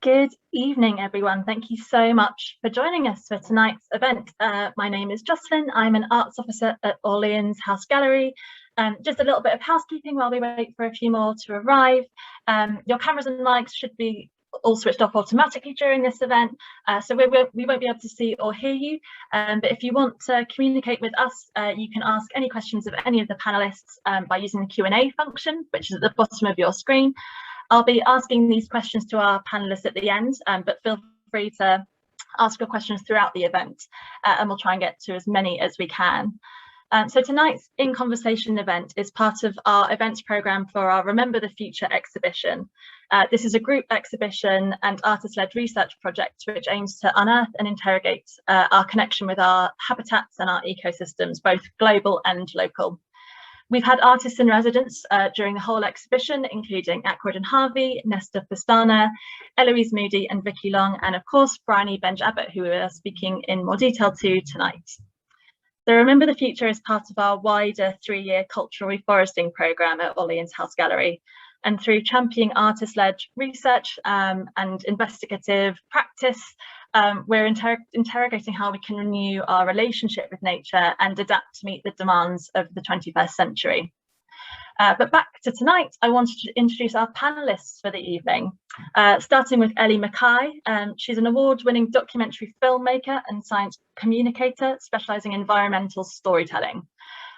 Good evening, everyone. Thank you so much for joining us for tonight's event. My name is Jocelyn. I'm an arts officer at Orleans House Gallery. Just a little bit of housekeeping while we wait for a few more to arrive. Your cameras and mics should be all switched off automatically during this event, so we won't be able to see or hear you. But if you want to communicate with us, you can ask any questions of any of the panelists by using the Q&A function, which is at the bottom of your screen. I'll be asking these questions to our panelists at the end, but feel free to ask your questions throughout the event, and we'll try and get to as many as we can. So tonight's In Conversation event is part of our events programme for our Remember the Future exhibition. This is a group exhibition and artist-led research project which aims to unearth and interrogate our connection with our habitats and our ecosystems, both global and local. We've had artists in residence during the whole exhibition, including Ackroyd and Harvey, Nesta Pastana, Eloise Moody and Vicky Long, and of course, Bryony Ella, who we are speaking in more detail to tonight. The Remember the Future is part of our wider 3-year cultural reforesting programme at Orleans House Gallery. And through championing artist-led research and investigative practice, we're interrogating how we can renew our relationship with nature and adapt to meet the demands of the 21st century. But back to tonight, I wanted to introduce our panelists for the evening, starting with Ellie Makai. She's an award-winning documentary filmmaker and science communicator, specialising in environmental storytelling.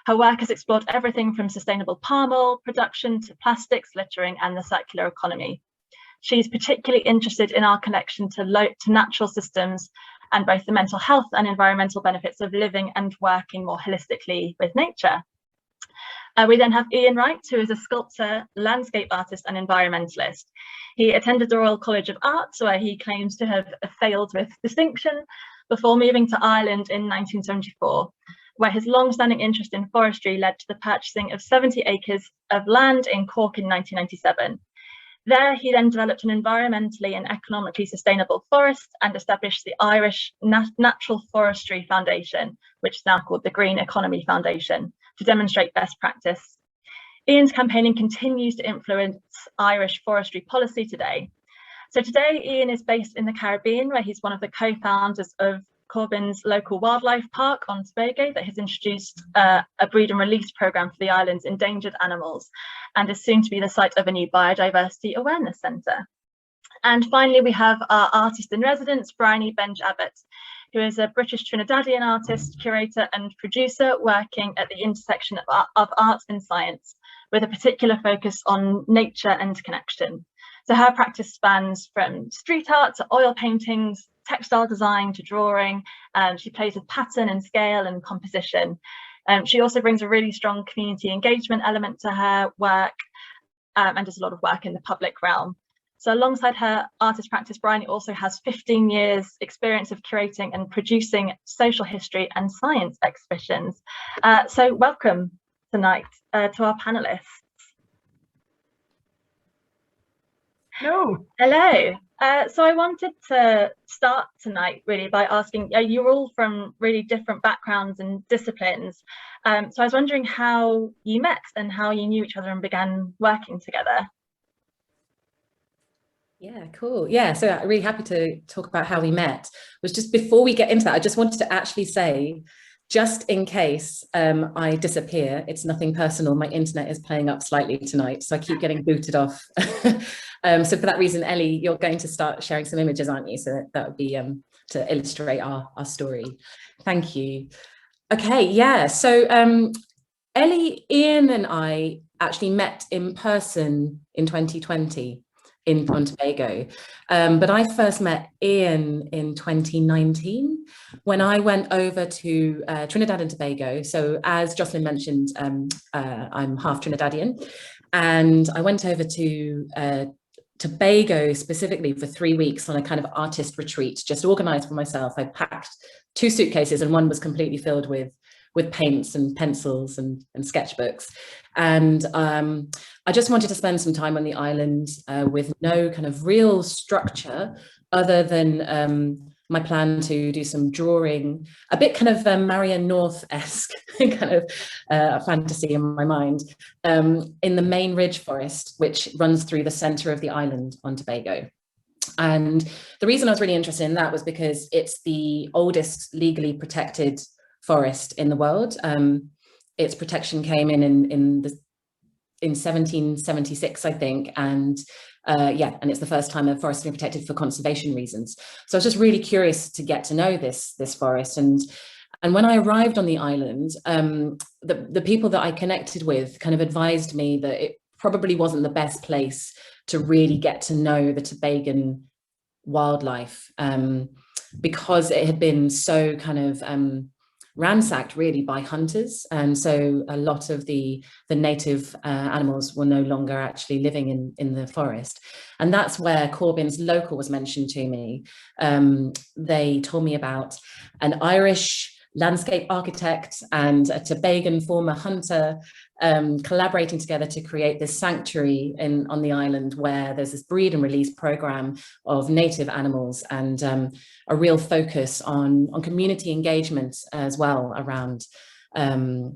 Her work has explored everything from sustainable palm oil production to plastics, littering, and the circular economy. She's particularly interested in our connection to natural systems and both the mental health and environmental benefits of living and working more holistically with nature. We then have Ian Wright, who is a sculptor, landscape artist and environmentalist. He attended the Royal College of Arts, where he claims to have failed with distinction before moving to Ireland in 1974, where his long-standing interest in forestry led to the purchasing of 70 acres of land in Cork in 1997. There, he then developed an environmentally and economically sustainable forest and established the Irish Natural Forestry Foundation, which is now called the Green Economy Foundation, to demonstrate best practice. Ian's campaigning continues to influence Irish forestry policy today. So today, Ian is based in the Caribbean, where he's one of the co-founders of Corbyn's local wildlife park on Tobago that has introduced a breed and release programme for the island's endangered animals and is soon to be the site of a new biodiversity awareness centre. And finally, we have our artist in residence, Bryony Ella, who is a British Trinidadian artist, curator and producer working at the intersection of art and science, with a particular focus on nature and connection. So her practice spans from street art to oil paintings, textile design to drawing. She plays with pattern and scale and composition. She also brings a really strong community engagement element to her work and does a lot of work in the public realm. So alongside her artist practice, Bryony also has 15 years experience of curating and producing social history and science exhibitions. So welcome tonight to our panelists. Hello. So I wanted to start tonight really by asking, you're all from really different backgrounds and disciplines. So I was wondering how you met and how you knew each other and began working together. Yeah, cool. Yeah, so I'm really happy to talk about how we met. Was just before we get into that, I just wanted to actually say, just in case I disappear, it's nothing personal. My internet is playing up slightly tonight, so I keep getting booted off. So for that reason, Ellie, you're going to start sharing some images, aren't you? So that would be to illustrate our story. Thank you. Okay, yeah. So Ellie, Ian and I actually met in person in 2020. In Tobago, but I first met Ian in 2019 when I went over to Trinidad and Tobago. So as Jocelyn mentioned, I'm half Trinidadian, and I went over to Tobago specifically for 3 weeks on a kind of artist retreat, just organized for myself. I packed 2 suitcases and one was completely filled with paints and pencils and sketchbooks. And I just wanted to spend some time on the island with no kind of real structure other than my plan to do some drawing, a bit kind of Marion North-esque kind of fantasy in my mind, in the main ridge forest, which runs through the center of the island on Tobago. And the reason I was really interested in that was because it's the oldest legally protected forest in the world. Its protection came in 1776, I think, and and it's the first time a forest has been protected for conservation reasons. So I was just really curious to get to know this forest. And when I arrived on the island, the people that I connected with kind of advised me that it probably wasn't the best place to really get to know the Tobagan wildlife, because it had been so kind of ransacked really by hunters, and so a lot of the native animals were no longer actually living in the forest. And that's where Corbyn's Local was mentioned to me. They told me about an Irish landscape architect and a Tobagan former hunter collaborating together to create this sanctuary on the island, where there's this breed and release program of native animals, and a real focus on community engagement as well around our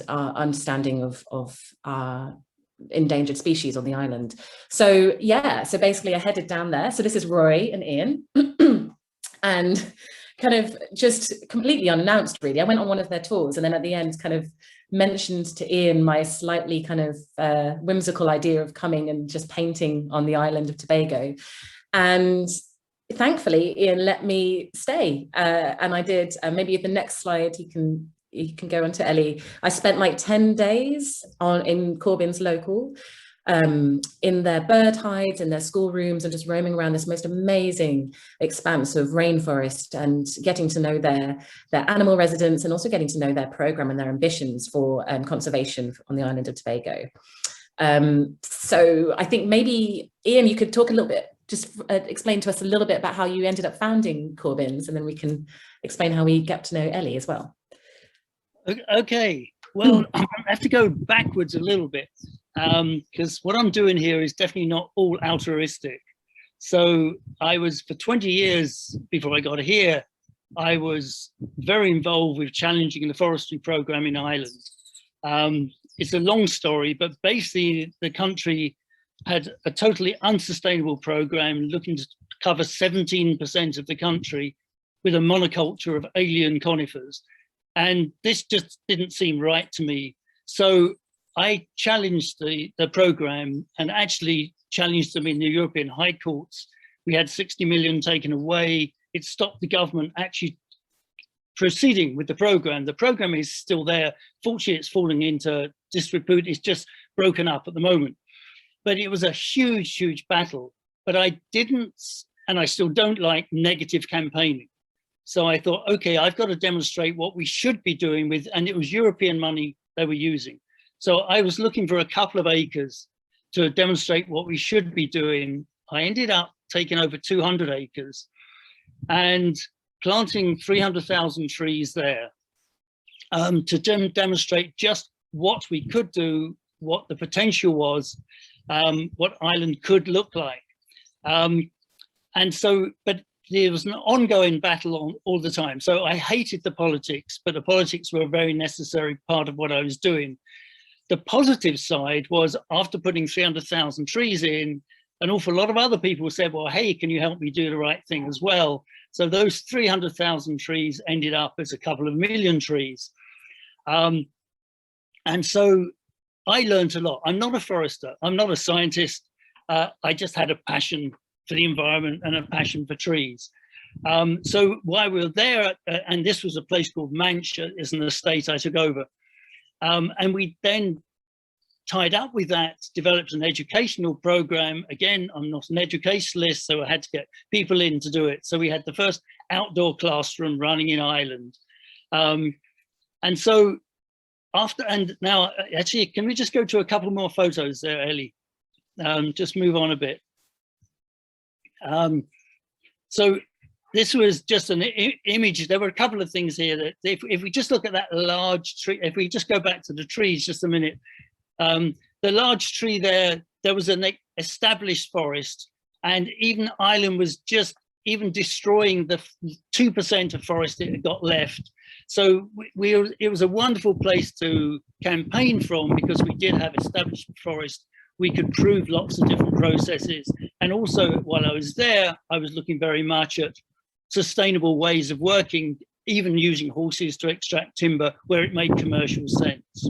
understanding of our endangered species on the island. So yeah, so basically I headed down there. So this is Roy and Ian. And kind of just completely unannounced, really. I went on one of their tours, and then at the end kind of mentioned to Ian my slightly kind of whimsical idea of coming and just painting on the island of Tobago. And thankfully, Ian let me stay. And I did. Maybe the next slide, you can go on to Ellie. I spent like 10 days in Corbyn's Local, in their bird hides, in their schoolrooms, and just roaming around this most amazing expanse of rainforest, and getting to know their animal residents, and also getting to know their program and their ambitions for conservation on the island of Tobago. So I think maybe, Ian, you could talk a little bit, just explain to us a little bit about how you ended up founding Corbyn's, and then we can explain how we get to know Ellie as well. Okay, well, I have to go backwards a little bit, because what I'm doing here is definitely not all altruistic. So I was, for 20 years before I got here, I was very involved with challenging the forestry program in Ireland. It's a long story, but basically the country had a totally unsustainable program looking to cover 17% of the country with a monoculture of alien conifers. And this just didn't seem right to me. So I challenged the program, and actually challenged them in the European High Courts. We had 60 million taken away. It stopped the government actually proceeding with the program. The program is still there. Fortunately, it's falling into disrepute. It's just broken up at the moment. But it was a huge, huge battle. But I didn't, and I still don't like negative campaigning. So I thought, okay, I've got to demonstrate what we should be doing with, and it was European money they were using. So I was looking for a couple of acres to demonstrate what we should be doing. I ended up taking over 200 acres and planting 300,000 trees there, to demonstrate just what we could do, what the potential was, what Ireland could look like. And so, but there was an ongoing battle all the time. So I hated the politics, but the politics were a very necessary part of what I was doing. The positive side was, after putting 300,000 trees in, an awful lot of other people said, well, hey, can you help me do the right thing as well? So those 300,000 trees ended up as a couple of million trees. And so I learned a lot. I'm not a forester. I'm not a scientist. I just had a passion for the environment and a passion for trees. So while we were there, and this was a place called Manch, is an estate I took over. And we then tied up with that, developed an educational program. Again, I'm not an educationalist, so I had to get people in to do it. So we had the first outdoor classroom running in Ireland. And so after, and now actually, can we just go to a couple more photos there, Ellie? Just move on a bit. So this was just an image. There were a couple of things here that if we just look at that large tree, if we just go back to the trees just a minute, the large tree there was an established forest, and even Ireland was just even destroying the 2% of forest it had got left. So it was a wonderful place to campaign from, because we did have established forest we could prove lots of different processes. And also, while I was there, I was looking very much at sustainable ways of working, even using horses to extract timber where it made commercial sense.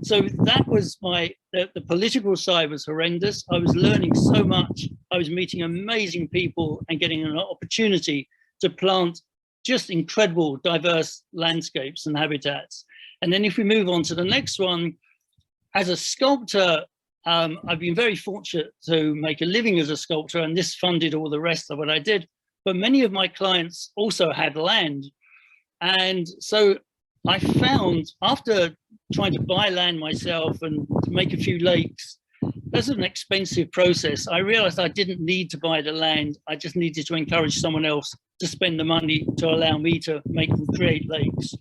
So that was the political side was horrendous. I was learning so much. I was meeting amazing people and getting an opportunity to plant just incredible, diverse landscapes and habitats. And then if we move on to the next one, as a sculptor, I've been very fortunate to make a living as a sculptor, and this funded all the rest of what I did. But many of my clients also had land. And so I found, after trying to buy land myself and to make a few lakes, that's an expensive process. I realized I didn't need to buy the land. I just needed to encourage someone else to spend the money to allow me to make and create lakes.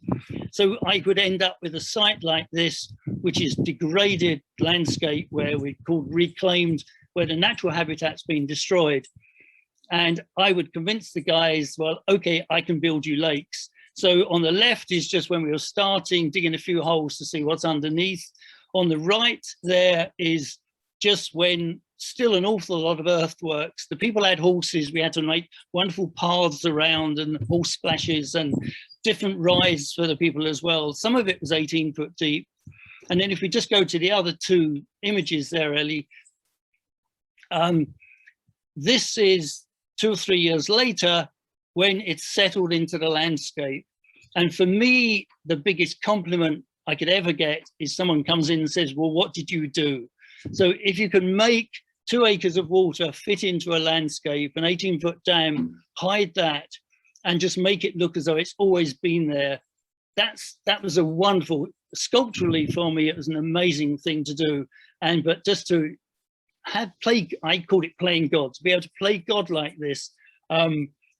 So I could end up with a site like this, which is degraded landscape where we called reclaimed, where the natural habitat's been destroyed. And I would convince the guys, well, okay, I can build you lakes. So on the left is just when we were starting, digging a few holes to see what's underneath. On the right, there is just when still an awful lot of earthworks. The people had horses, we had to make wonderful paths around and horse splashes and different rides for the people as well. Some of it was 18 foot deep. And then if we just go to the other two images there, Ellie, this is 2 or 3 years later when it's settled into the landscape. And for me, the biggest compliment I could ever get is someone comes in and says, well, what did you do? So if you can make 2 acres of water fit into a landscape, an 18-foot dam, hide that, and just make it look as though it's always been there, that was a wonderful, sculpturally for me, it was an amazing thing to do. And but just to I called it playing God, to be able to play God like this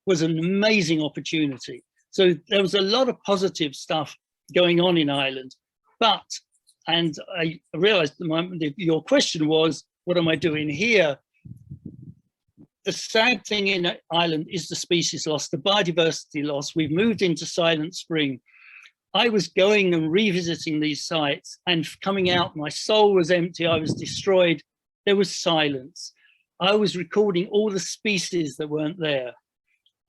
was an amazing opportunity. So there was a lot of positive stuff going on in Ireland, but, and I realized the moment your question was, what am I doing here? The sad thing in Ireland is the species loss, the biodiversity loss. We've moved into Silent Spring. I was going and revisiting these sites and coming out, my soul was empty, I was destroyed. There was silence. I was recording all the species that weren't there.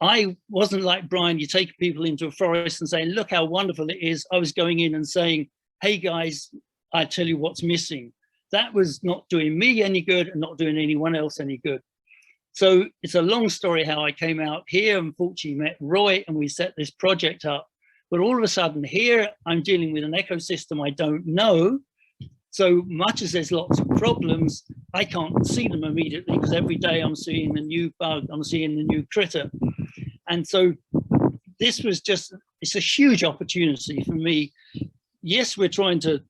I wasn't like Brian, you take people into a forest and saying, look how wonderful it is. I was going in and saying, hey guys, I tell you what's missing. That was not doing me any good and not doing anyone else any good. So it's a long story how I came out here, unfortunately met Roy and we set this project up. But all of a sudden here, I'm dealing with an ecosystem I don't know. So much as there's lots of problems, I can't see them immediately because every day I'm seeing a new bug, I'm seeing a new critter. And so this was just, it's a huge opportunity for me. Yes, we're trying to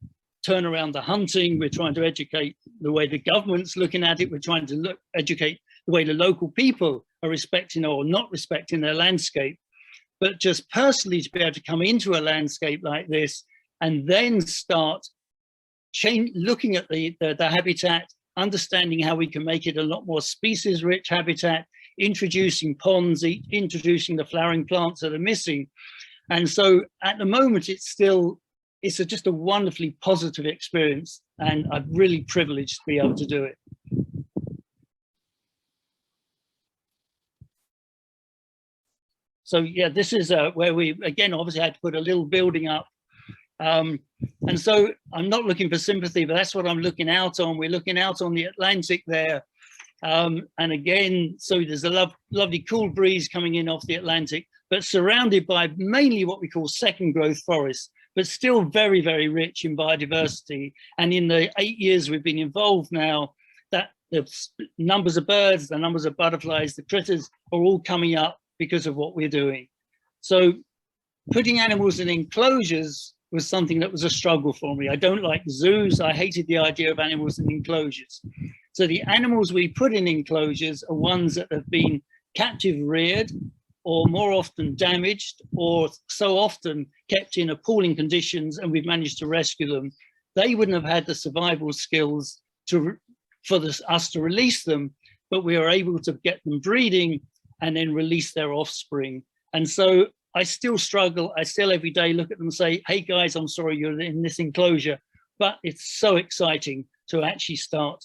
turn around the hunting. We're trying to educate the way the government's looking at it. We're trying to educate the way the local people are respecting or not respecting their landscape. But just personally to be able to come into a landscape like this and then start looking at the habitat, understanding how we can make it a lot more species-rich habitat, introducing ponds, introducing the flowering plants that are missing. And so at the moment, it's just a wonderfully positive experience, and I'm really privileged to be able to do it. So yeah, this is where we, again, obviously had to put a little building up. And so I'm not looking for sympathy, but that's what I'm looking out on. We're looking out on the Atlantic there. And again, so there's a lovely cool breeze coming in off the Atlantic, but surrounded by mainly what we call second growth forests, but still very, very rich in biodiversity. And in the 8 years we've been involved now, that the numbers of birds, the numbers of butterflies, the critters are all coming up because of what we're doing. So putting animals in enclosures was something that was a struggle for me. I don't like zoos. I hated the idea of animals in enclosures. So the animals we put in enclosures are ones that have been captive reared or more often damaged or so often kept in appalling conditions and we've managed to rescue them. They wouldn't have had the survival skills for us to release them, but we were able to get them breeding and then release their offspring. And so I still struggle. I still every day look at them and say, hey guys, I'm sorry you're in this enclosure, but it's so exciting to actually start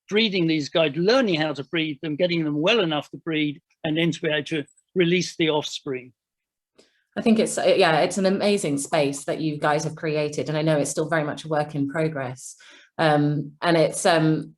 breeding these guys, learning how to breed them, getting them well enough to breed, and then to be able to release the offspring. I think it's, yeah, it's an amazing space that you guys have created. And I know it's still very much a work in progress. And it's, and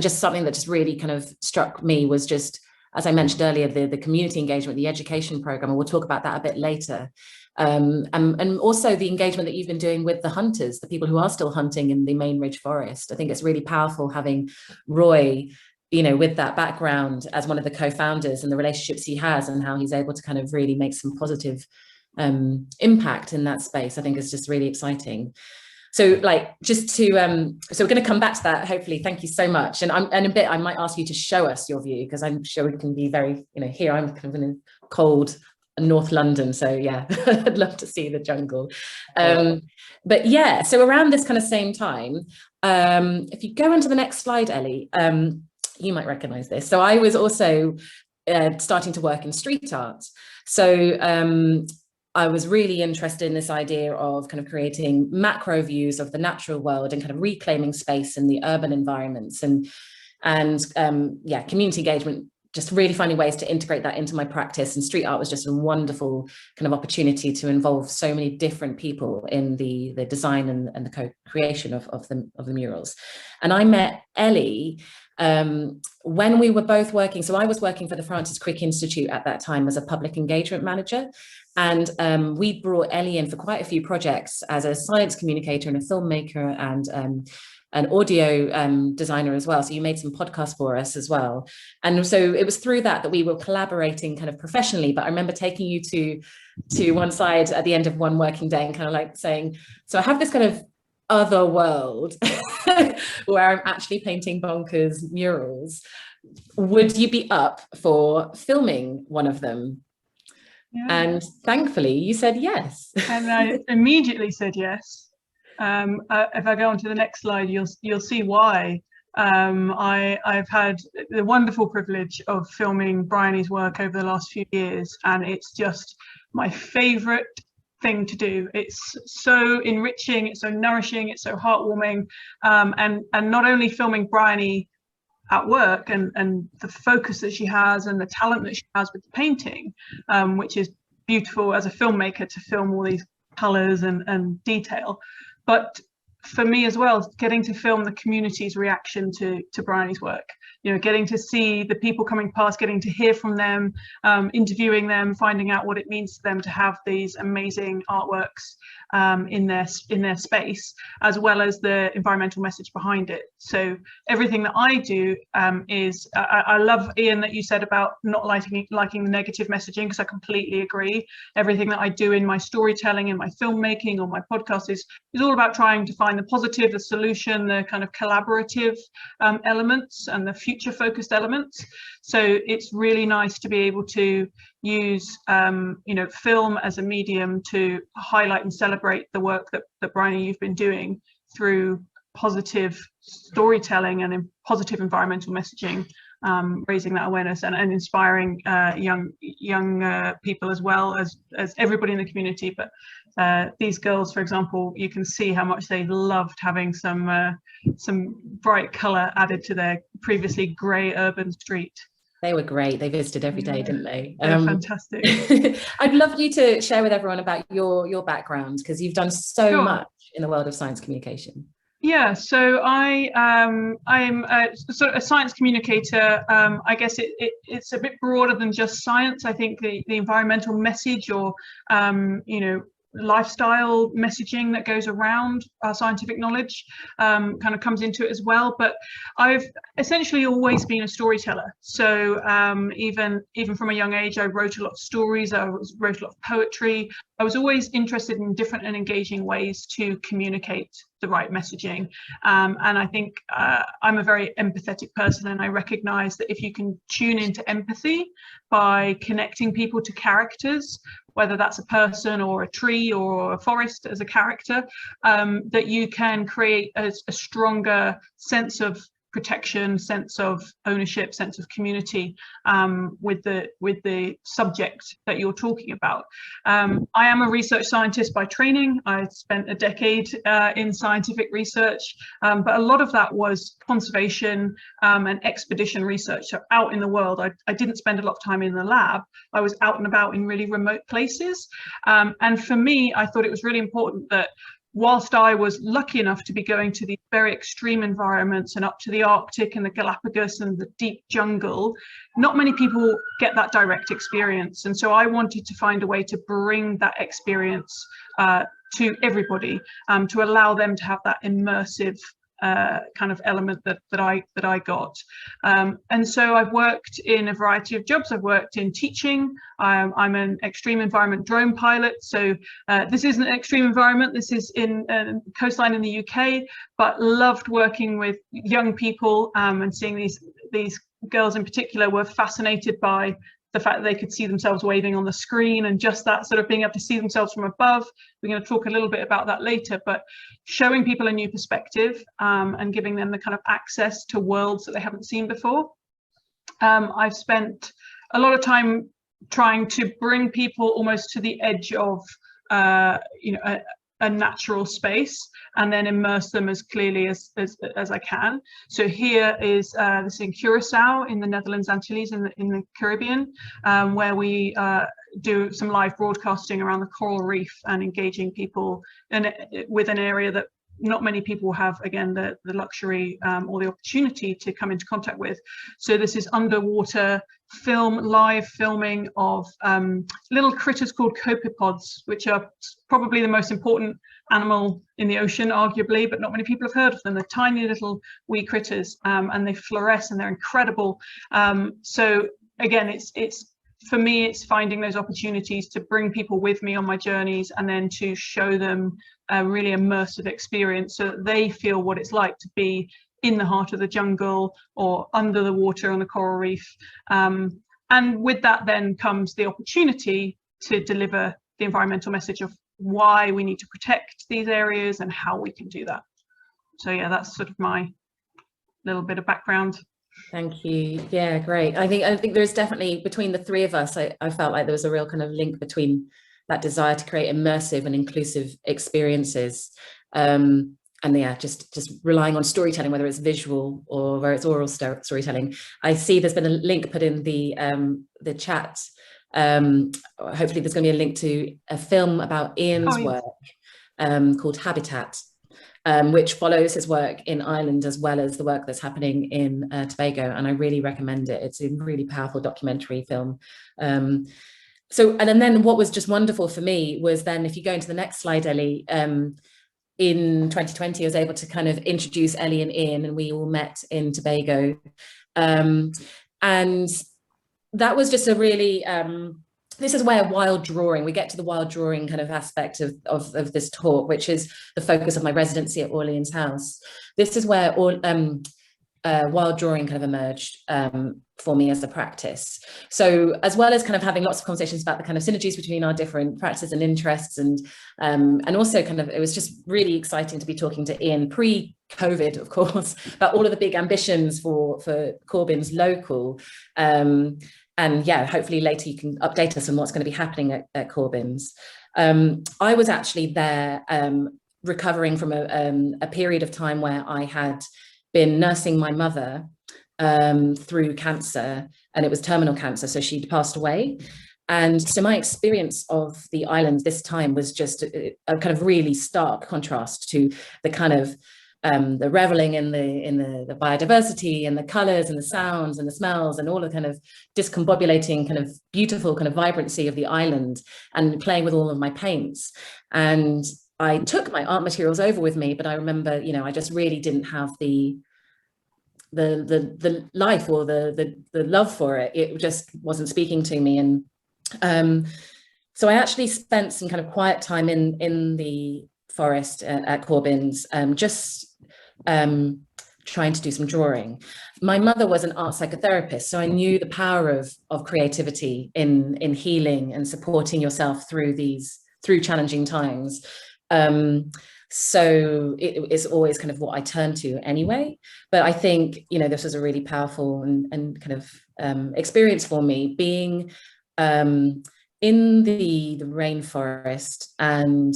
just something that just really kind of struck me was just, as I mentioned earlier, the community engagement, the education program, and we'll talk about that a bit later. And also the engagement that you've been doing with the hunters, the people who are still hunting in the main ridge forest. I think it's really powerful having Roy, you know, with that background as one of the co-founders and the relationships he has and how he's able to kind of really make some positive impact in that space. I think is just really exciting. So like, just to, so we're going to come back to that, hopefully. Thank you so much. And in a bit, I might ask you to show us your view, because I'm sure it can be very, you know, here I'm kind of in a cold North London. So yeah, I'd love to see the jungle. But yeah, so around this kind of same time, if you go on to the next slide, Ellie, you might recognize this. So I was also starting to work in street art. So I was really interested in this idea of kind of creating macro views of the natural world and kind of reclaiming space in the urban environments, and yeah, community engagement, just really finding ways to integrate that into my practice. And street art was just a wonderful kind of opportunity to involve so many different people in the design and the co-creation of the murals. And I met Ellie when we were both working. So I was working for the Francis Crick Institute at that time as a public engagement manager. And we brought Ellie in for quite a few projects as a science communicator and a filmmaker and an audio designer as well. So you made some podcasts for us as well. And so it was through that we were collaborating kind of professionally. But I remember taking you to one side at the end of one working day and kind of like saying, so I have this kind of other world where I'm actually painting bonkers murals. Would you be up for filming one of them? Yeah. And thankfully you said yes. And I immediately said yes. If I go on to the next slide, you'll see why. I've had the wonderful privilege of filming Bryony's work over the last few years, and it's just my favorite thing to do. It's so enriching, it's so nourishing, it's so heartwarming, and not only filming Bryony at work and the focus that she has and the talent that she has with the painting, which is beautiful as a filmmaker to film all these colors and detail, but for me as well, getting to film the community's reaction to Bryony's work, you know, getting to see the people coming past, getting to hear from them, interviewing them, finding out what it means to them to have these amazing artworks in their space, as well as the environmental message behind it. So everything that I do is, I love, Ian, that you said about not liking the negative messaging, because I completely agree. Everything that I do in my storytelling, in my filmmaking, or my podcast is all about trying to find the positive, the solution, the kind of collaborative elements and the future focused elements. So it's really nice to be able to use you know, film as a medium to highlight and celebrate the work that Bryony, you've been doing through positive storytelling and positive environmental messaging, raising that awareness and inspiring young people as well as everybody in the community. But these girls, for example, you can see how much they loved having some bright color added to their previously grey urban street. They were great. They visited every day, didn't they? They're fantastic. I'd love you to share with everyone about your background, because you've done so much in the world of science communication. Yeah, so I'm sort of a science communicator. I guess it's a bit broader than just science. I think the environmental message, or you know, lifestyle messaging that goes around our scientific knowledge kind of comes into it as well. But I've essentially always been a storyteller. So even from a young age, I wrote a lot of stories, I wrote a lot of poetry. I was always interested in different and engaging ways to communicate the right messaging. And I think I'm a very empathetic person, and I recognize that if you can tune into empathy by connecting people to characters, whether that's a person or a tree or a forest as a character, that you can create a stronger sense of protection, sense of ownership, sense of community with the subject that you're talking about. I am a research scientist by training. I spent a decade in scientific research, but a lot of that was conservation and expedition research. So out in the world, I didn't spend a lot of time in the lab. I was out and about in really remote places. And for me, I thought it was really important that whilst I was lucky enough to be going to these very extreme environments and up to the Arctic and the Galapagos and the deep jungle, not many people get that direct experience. And so I wanted to find a way to bring that experience to everybody, to allow them to have that immersive kind of element that I got. And so I've worked in a variety of jobs. I've worked in teaching. I'm an extreme environment drone pilot. So this isn't an extreme environment. This is in a coastline in the UK, but loved working with young people and seeing these girls in particular were fascinated by the fact that they could see themselves waving on the screen, and just that sort of being able to see themselves from above. We're going to talk a little bit about that later, but showing people a new perspective and giving them the kind of access to worlds that they haven't seen before. I've spent a lot of time trying to bring people almost to the edge of a natural space and then immerse them as clearly as I can. So here is this in Curacao in the Netherlands Antilles in the Caribbean, where we do some live broadcasting around the coral reef and engaging people with an area that not many people have, again, the luxury or the opportunity to come into contact with. So this is underwater live filming of little critters called copepods, which are probably the most important animal in the ocean, arguably, but not many people have heard of them. They're tiny little wee critters, and they fluoresce and they're incredible. So again, it's for me, it's finding those opportunities to bring people with me on my journeys and then to show them a really immersive experience so that they feel what it's like to be in the heart of the jungle or under the water on the coral reef. And with that then comes the opportunity to deliver the environmental message of why we need to protect these areas and how we can do that. So yeah, that's sort of my little bit of background. Thank you. Yeah, great. I think there's definitely, between the three of us, I felt like there was a real kind of link between that desire to create immersive and inclusive experiences. And yeah, just relying on storytelling, whether it's visual or whether it's oral storytelling. I see there's been a link put in the chat. Hopefully there's going to be a link to a film about Ian's work called Habitat, which follows his work in Ireland as well as the work that's happening in Tobago, and I really recommend it. It's a really powerful documentary film. So, and then what was just wonderful for me was then, if you go into the next slide, Ellie, in 2020, I was able to kind of introduce Ellie and Ian, and we all met in Tobago. And that was just a really, this is where wild drawing, we get to the wild drawing kind of aspect of this talk, which is the focus of my residency at Orleans House. This is where wild drawing kind of emerged for me as a practice. So as well as kind of having lots of conversations about the kind of synergies between our different practices and interests, and also kind of, it was just really exciting to be talking to Ian pre-COVID, of course, about all of the big ambitions for Corbyn's local. And yeah, hopefully later you can update us on what's going to be happening at Corbyn's. I was actually there recovering from a period of time where I had been nursing my mother through cancer, and it was terminal cancer, so she'd passed away. And so my experience of the island this time was just a kind of really stark contrast to the kind of the reveling in the biodiversity and the colors and the sounds and the smells and all the kind of discombobulating kind of beautiful kind of vibrancy of the island, and playing with all of my paints. And I took my art materials over with me, but I remember, you know, I just really didn't have the life or the love for it. It just wasn't speaking to me. And so I actually spent some kind of quiet time in the forest at Corbyn's, just trying to do some drawing. My mother was an art psychotherapist, so I knew the power of creativity in healing and supporting yourself through challenging times. So it is always kind of what I turn to anyway. But I think, you know, this was a really powerful and kind of experience for me, being in the rainforest and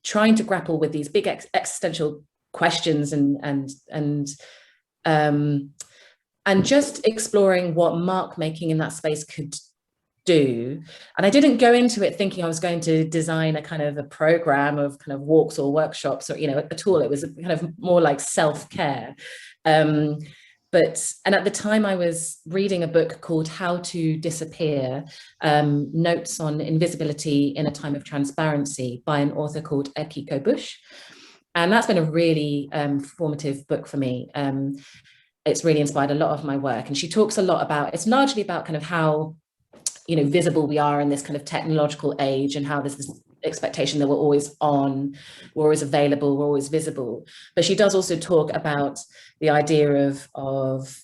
trying to grapple with these big existential questions and just exploring what mark making in that space could do. And I didn't go into it thinking I was going to design a kind of a program of kind of walks or workshops or, you know, at all. It was kind of more like self-care. And at the time I was reading a book called How to Disappear, Notes on Invisibility in a Time of Transparency by an author called Akiko Bush. And that's been a really formative book for me. It's really inspired a lot of my work. And she talks a lot about, it's largely about kind of how, you know, visible we are in this kind of technological age, and how there's this expectation that we're always on, we're always available, we're always visible. But she does also talk about the idea of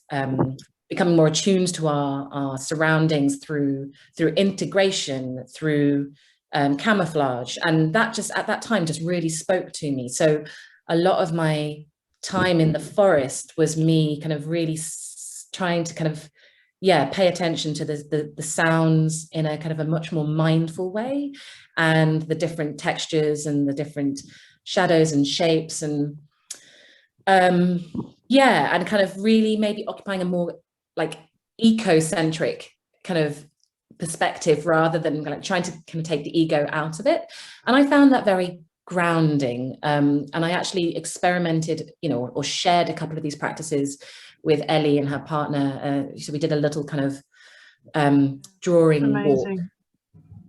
becoming more attuned to our surroundings through integration, through camouflage. And that just at that time just really spoke to me. So a lot of my time in the forest was me kind of really trying to kind of pay attention to the sounds in a kind of a much more mindful way, and the different textures and the different shadows and shapes, and and kind of really maybe occupying a more like eco-centric kind of perspective rather than like trying to kind of take the ego out of it. And I found that very grounding. And I actually experimented, you know, or shared a couple of these practices with Ellie and her partner. So we did a little kind of drawing walk.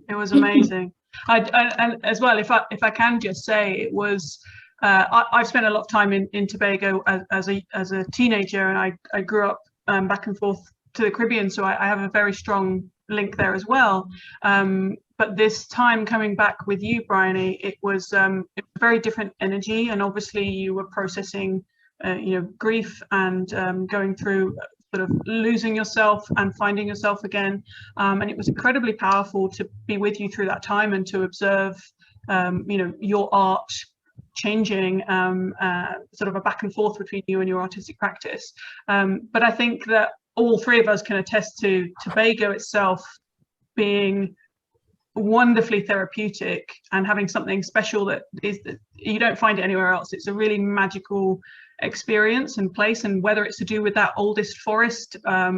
It was amazing. I as well, if I can just say, it was I've spent a lot of time in Tobago as a teenager, and I grew up back and forth to the Caribbean, so I have a very strong link there as well. But this time coming back with you, Bryony, it was a very different energy, and obviously you were processing you know, grief and going through sort of losing yourself and finding yourself again, and it was incredibly powerful to be with you through that time and to observe you know, your art changing, sort of a back and forth between you and your artistic practice. But I think that all three of us can attest to Tobago itself being wonderfully therapeutic and having something special that you don't find it anywhere else. It's a really magical experience and place, and whether it's to do with that oldest forest, I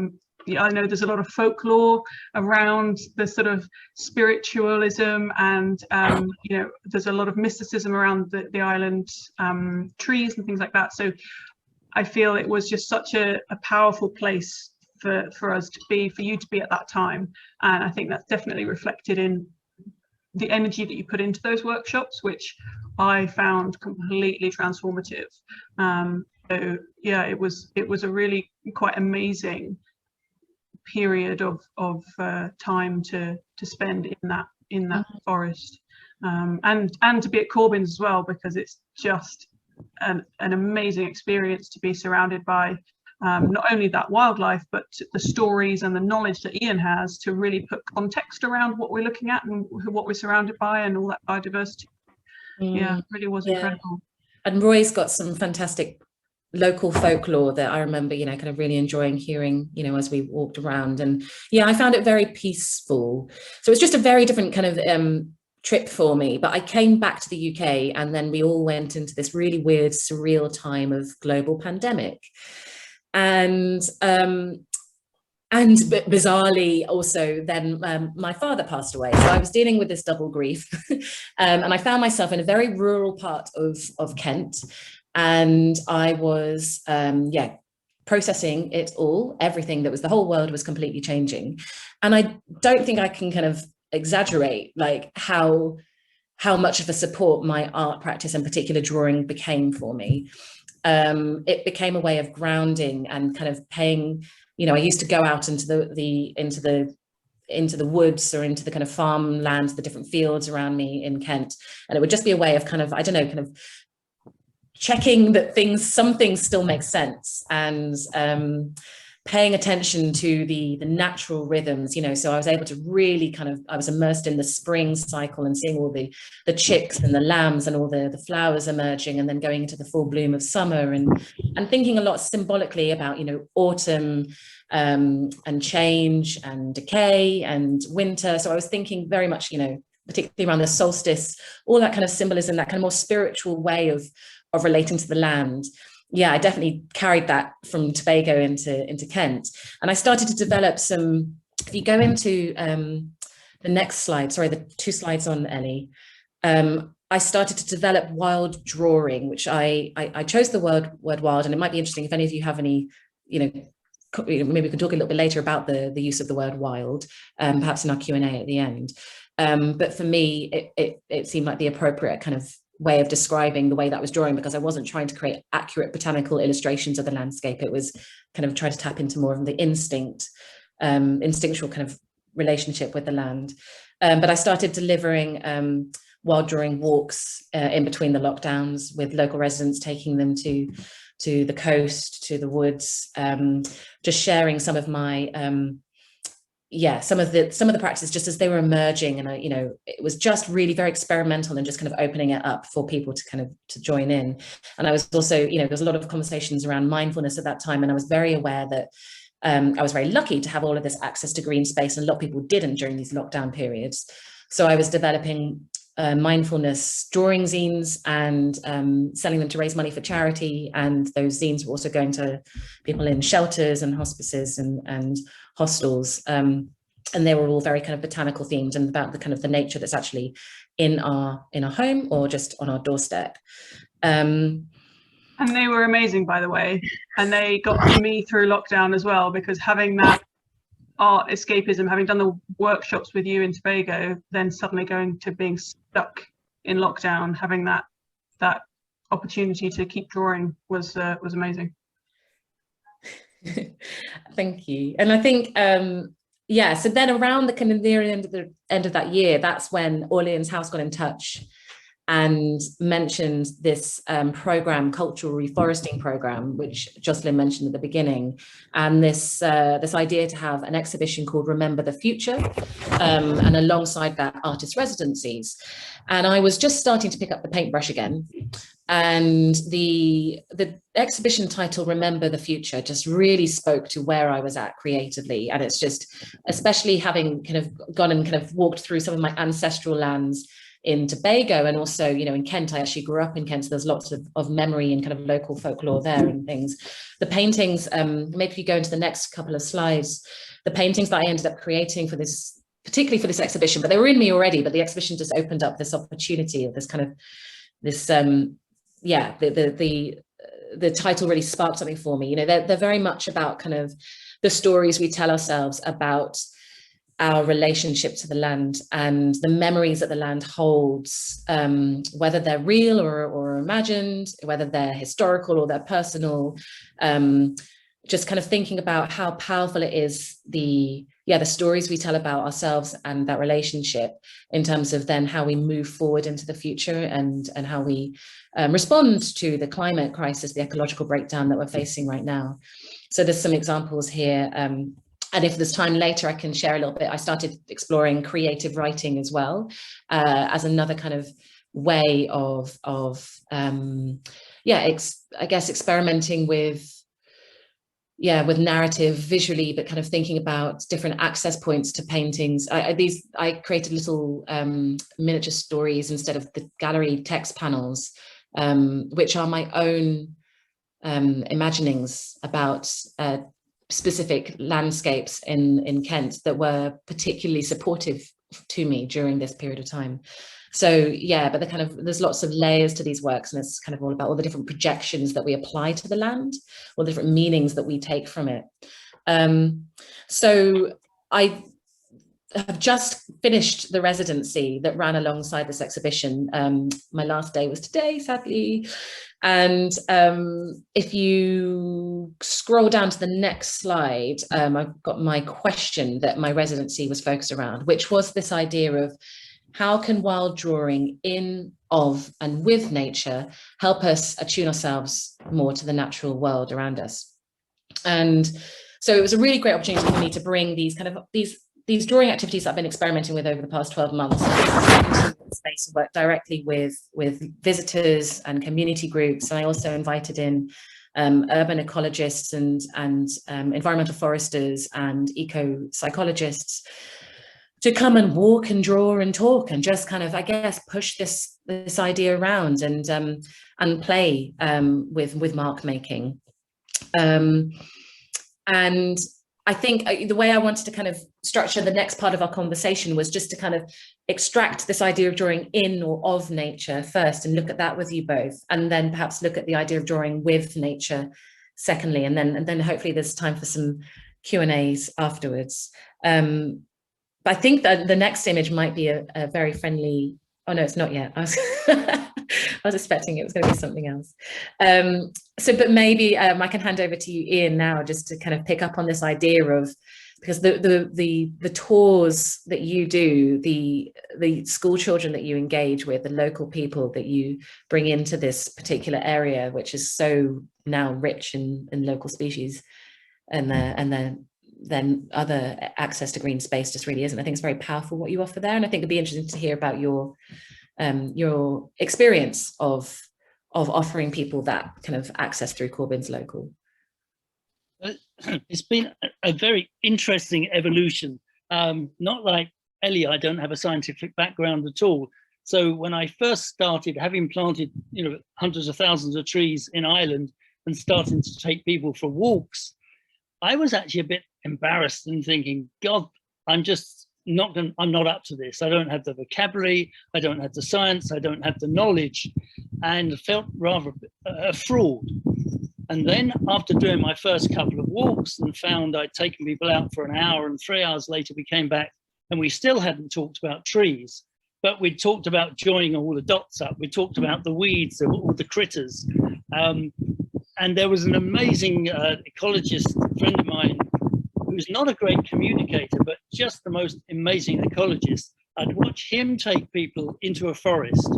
know there's a lot of folklore around the sort of spiritualism, and you know, there's a lot of mysticism around the island trees and things like that. So I feel it was just such a powerful place for us to be, for you to be at that time. And I think that's definitely reflected in the energy that you put into those workshops, which I found completely transformative. So yeah, it was a really quite amazing period of time to spend in that forest, and to be at Corbyn's as well, because it's just an amazing experience to be surrounded by not only that wildlife, but the stories and the knowledge that Ian has to really put context around what we're looking at and what we're surrounded by, and all that biodiversity. Yeah, it really was incredible. And Roy's got some fantastic local folklore that I remember, you know, kind of really enjoying hearing, you know, as we walked around. And yeah, I found it very peaceful. So it's just a very different kind of trip for me. But I came back to the UK, and then we all went into this really weird, surreal time of global pandemic. And bizarrely also then my father passed away, so I was dealing with this double grief. And I found myself in a very rural part of Kent, and I was processing it all. Everything that was, the whole world was completely changing, and I don't think I can kind of exaggerate like how much of a support my art practice, in particular drawing, became for me. It became a way of grounding and kind of paying, you know, I used to go out into the woods or into the kind of farmlands, the different fields around me in Kent, and it would just be a way of kind of, I don't know, kind of checking that some things still make sense, and paying attention to the natural rhythms, you know, so I was able to really I was immersed in the spring cycle and seeing all the chicks and the lambs and all the flowers emerging, and then going into the full bloom of summer, and thinking a lot symbolically about, you know, autumn and change and decay and winter. So I was thinking very much, you know, particularly around the solstice, all that kind of symbolism, that kind of more spiritual way of relating to the land. Yeah, I definitely carried that from Tobago into Kent. And I started to develop some, if you go into the next slide, sorry, the 2 slides on, Ellie, I started to develop wild drawing, which I chose the word wild, and it might be interesting if any of you have any, you know, maybe we can talk a little bit later about the use of the word wild, perhaps in our Q&A at the end. But for me, it seemed like the appropriate kind of way of describing the way that I was drawing, because I wasn't trying to create accurate botanical illustrations of the landscape. It was kind of trying to tap into more of the instinctual kind of relationship with the land. But I started delivering wild drawing walks in between the lockdowns, with local residents, taking them to the coast, to the woods, just sharing some of my some of the practices just as they were emerging. And you know, it was just really very experimental and just kind of opening it up for people to kind of to join in. And I was also, you know, there was a lot of conversations around mindfulness at that time, and I was very aware that I was very lucky to have all of this access to green space, and a lot of people didn't during these lockdown periods. So I was developing mindfulness drawing zines and selling them to raise money for charity, and those zines were also going to people in shelters and hospices and hostels, and they were all very kind of botanical themed and about the kind of the nature that's actually in our home or just on our doorstep. And they were amazing, by the way, and they got me through lockdown as well, because having that art escapism, having done the workshops with you in Tobago, then suddenly going to being stuck in lockdown, having that opportunity to keep drawing was amazing. Thank you. And I think so then around the kind of near end of that year, that's when Orleans House got in touch and mentioned this program, cultural reforesting program, which Jocelyn mentioned at the beginning, and this idea to have an exhibition called Remember the Future, and alongside that, artist residencies. And I was just starting to pick up the paintbrush again, and the exhibition title Remember the Future just really spoke to where I was at creatively. And it's just, especially having kind of gone and kind of walked through some of my ancestral lands in Tobago, and also, you know, in Kent. I actually grew up in Kent, so there's lots of memory and kind of local folklore there and things. The paintings, maybe if you go into the next couple of slides, the paintings that I ended up creating for this, particularly for this exhibition, but they were in me already, but the exhibition just opened up this opportunity of this kind of this the title really sparked something for me. You know, they're very much about kind of the stories we tell ourselves about our relationship to the land and the memories that the land holds, whether they're real or imagined, whether they're historical or they're personal. Just kind of thinking about how powerful it is, the stories we tell about ourselves and that relationship, in terms of then how we move forward into the future, and how we respond to the climate crisis, the ecological breakdown that we're facing right now. So there's some examples here. And if there's time later, I can share a little bit. I started exploring creative writing as well, as another kind of way of I guess experimenting with narrative visually, but kind of thinking about different access points to paintings. I created little miniature stories instead of the gallery text panels, which are my own imaginings about specific landscapes in Kent that were particularly supportive to me during this period of time. So but there's lots of layers to these works, and it's kind of all about all the different projections that we apply to the land, all the different meanings that we take from it. So I have just finished the residency that ran alongside this exhibition. My last day was today, sadly. And if you scroll down to the next slide, I've got my question that my residency was focused around, which was this idea of how can wild drawing in, of, and with nature help us attune ourselves more to the natural world around us? And So it was a really great opportunity for me to bring these kind of these drawing activities that I've been experimenting with over the past 12 months into the space to work directly with visitors and community groups. And I also invited in urban ecologists and environmental foresters and eco-psychologists to come and walk and draw and talk and just kind of, I guess, push this idea around and play with mark making. And I think the way I wanted to kind of structure the next part of our conversation was just to kind of extract this idea of drawing in or of nature first and look at that with you both, and then perhaps look at the idea of drawing with nature secondly, and then hopefully there's time for some Q&As afterwards. But I think that the next image might be a very friendly, oh no, it's not yet. I was expecting it was going to be something else. But maybe I can hand over to you, Ian, now, just to kind of pick up on this idea of, because the tours that you do, the school children that you engage with, the local people that you bring into this particular area, which is so now rich in local species, and then other access to green space just really isn't. I think it's very powerful what you offer there, and I think it'd be interesting to hear about your experience of offering people that kind of access through Corbyn's Local. It's been a very interesting evolution. Not like Ellie, I don't have a scientific background at all. So when I first started, having planted, hundreds of thousands of trees in Ireland and starting to take people for walks, I was actually a bit embarrassed and thinking, God, I'm not up to this. I don't have the vocabulary, I don't have the science, I don't have the knowledge, and felt rather a fraud. And then after doing my first couple of walks and found I'd taken people out for an hour, and 3 hours later we came back and we still hadn't talked about trees, but we'd talked about joining all the dots up. We talked about the weeds, all the critters. And there was an amazing ecologist friend of mine who's not a great communicator, but just the most amazing ecologist. I'd watch him take people into a forest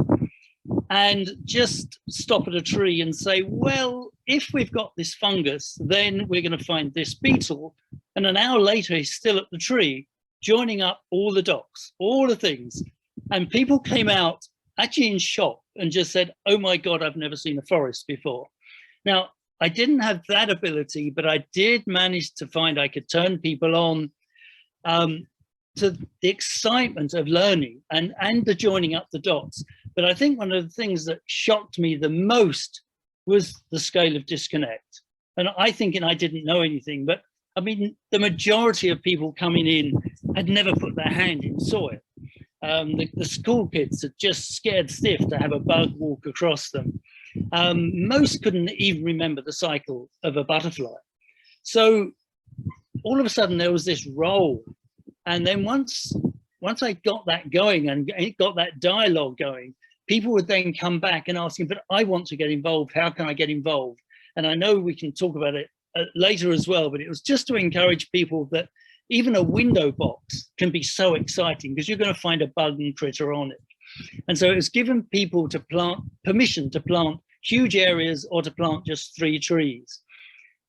and just stop at a tree and say, well, if we've got this fungus, then we're going to find this beetle. And an hour later, he's still at the tree, joining up all the dots, all the things. And people came out actually in shock and just said, oh my God, I've never seen a forest before. Now, I didn't have that ability, but I did manage to find I could turn people on to the excitement of learning and the joining up the dots. But I think one of the things that shocked me the most was the scale of disconnect. And I didn't know anything, but I mean, the majority of people coming in had never put their hand in soil. The school kids are just scared stiff to have a bug walk across them. Most couldn't even remember the cycle of a butterfly. So all of a sudden there was this role. And then once I got that going and got that dialogue going, people would then come back and ask me, but I want to get involved. How can I get involved? And I know we can talk about it later as well, but it was just to encourage people that even a window box can be so exciting because you're going to find a bug and critter on it. And so it was given people to permission to plant huge areas or to plant just 3 trees.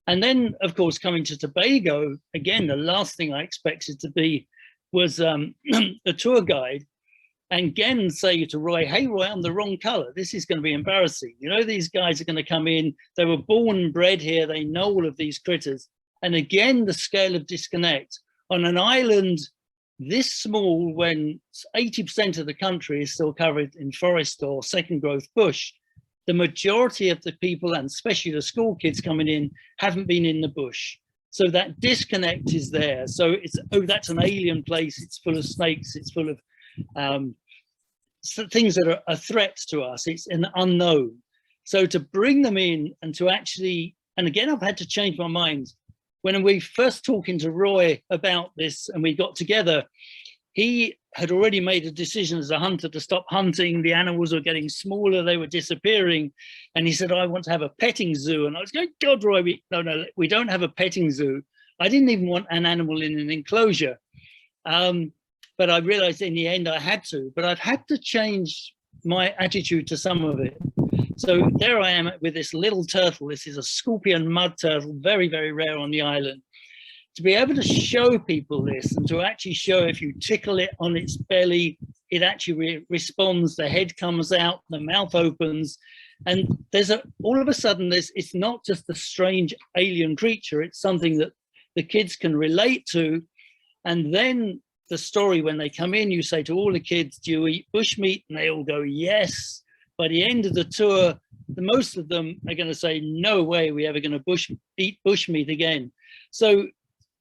And then, of course, coming to Tobago, again, the last thing I expected to be was a tour guide, and again say to Roy, hey, Roy, I'm the wrong color. This is going to be embarrassing. These guys are going to come in. They were born and bred here. They know all of these critters. And again, the scale of disconnect on an island this small, when 80% of the country is still covered in forest or second growth bush, the majority of the people, and especially the school kids coming in, haven't been in the bush. So that disconnect is there. So it's, oh, that's an alien place. It's full of snakes. It's full of things that are threats to us. It's an unknown. So to bring them in and to actually, and again, I've had to change my mind. When we first talking to Roy about this and we got together, he had already made a decision as a hunter to stop hunting. The animals were getting smaller, they were disappearing. And he said, I want to have a petting zoo. And I was going, God, Roy, no, we don't have a petting zoo. I didn't even want an animal in an enclosure. But I realized in the end I had to, but I've had to change my attitude to some of it. So there I am with this little turtle. This is a scorpion mud turtle, very, very rare on the island. to be able to show people this, and to actually show if you tickle it on its belly, it actually responds, the head comes out, the mouth opens, and there's all of a sudden it's not just a strange alien creature, it's something that the kids can relate to. And then the story, when they come in, you say to all the kids, do you eat bushmeat? And they all go, yes. By the end of the tour, most of them are going to say, no way we're ever going to eat bushmeat again. So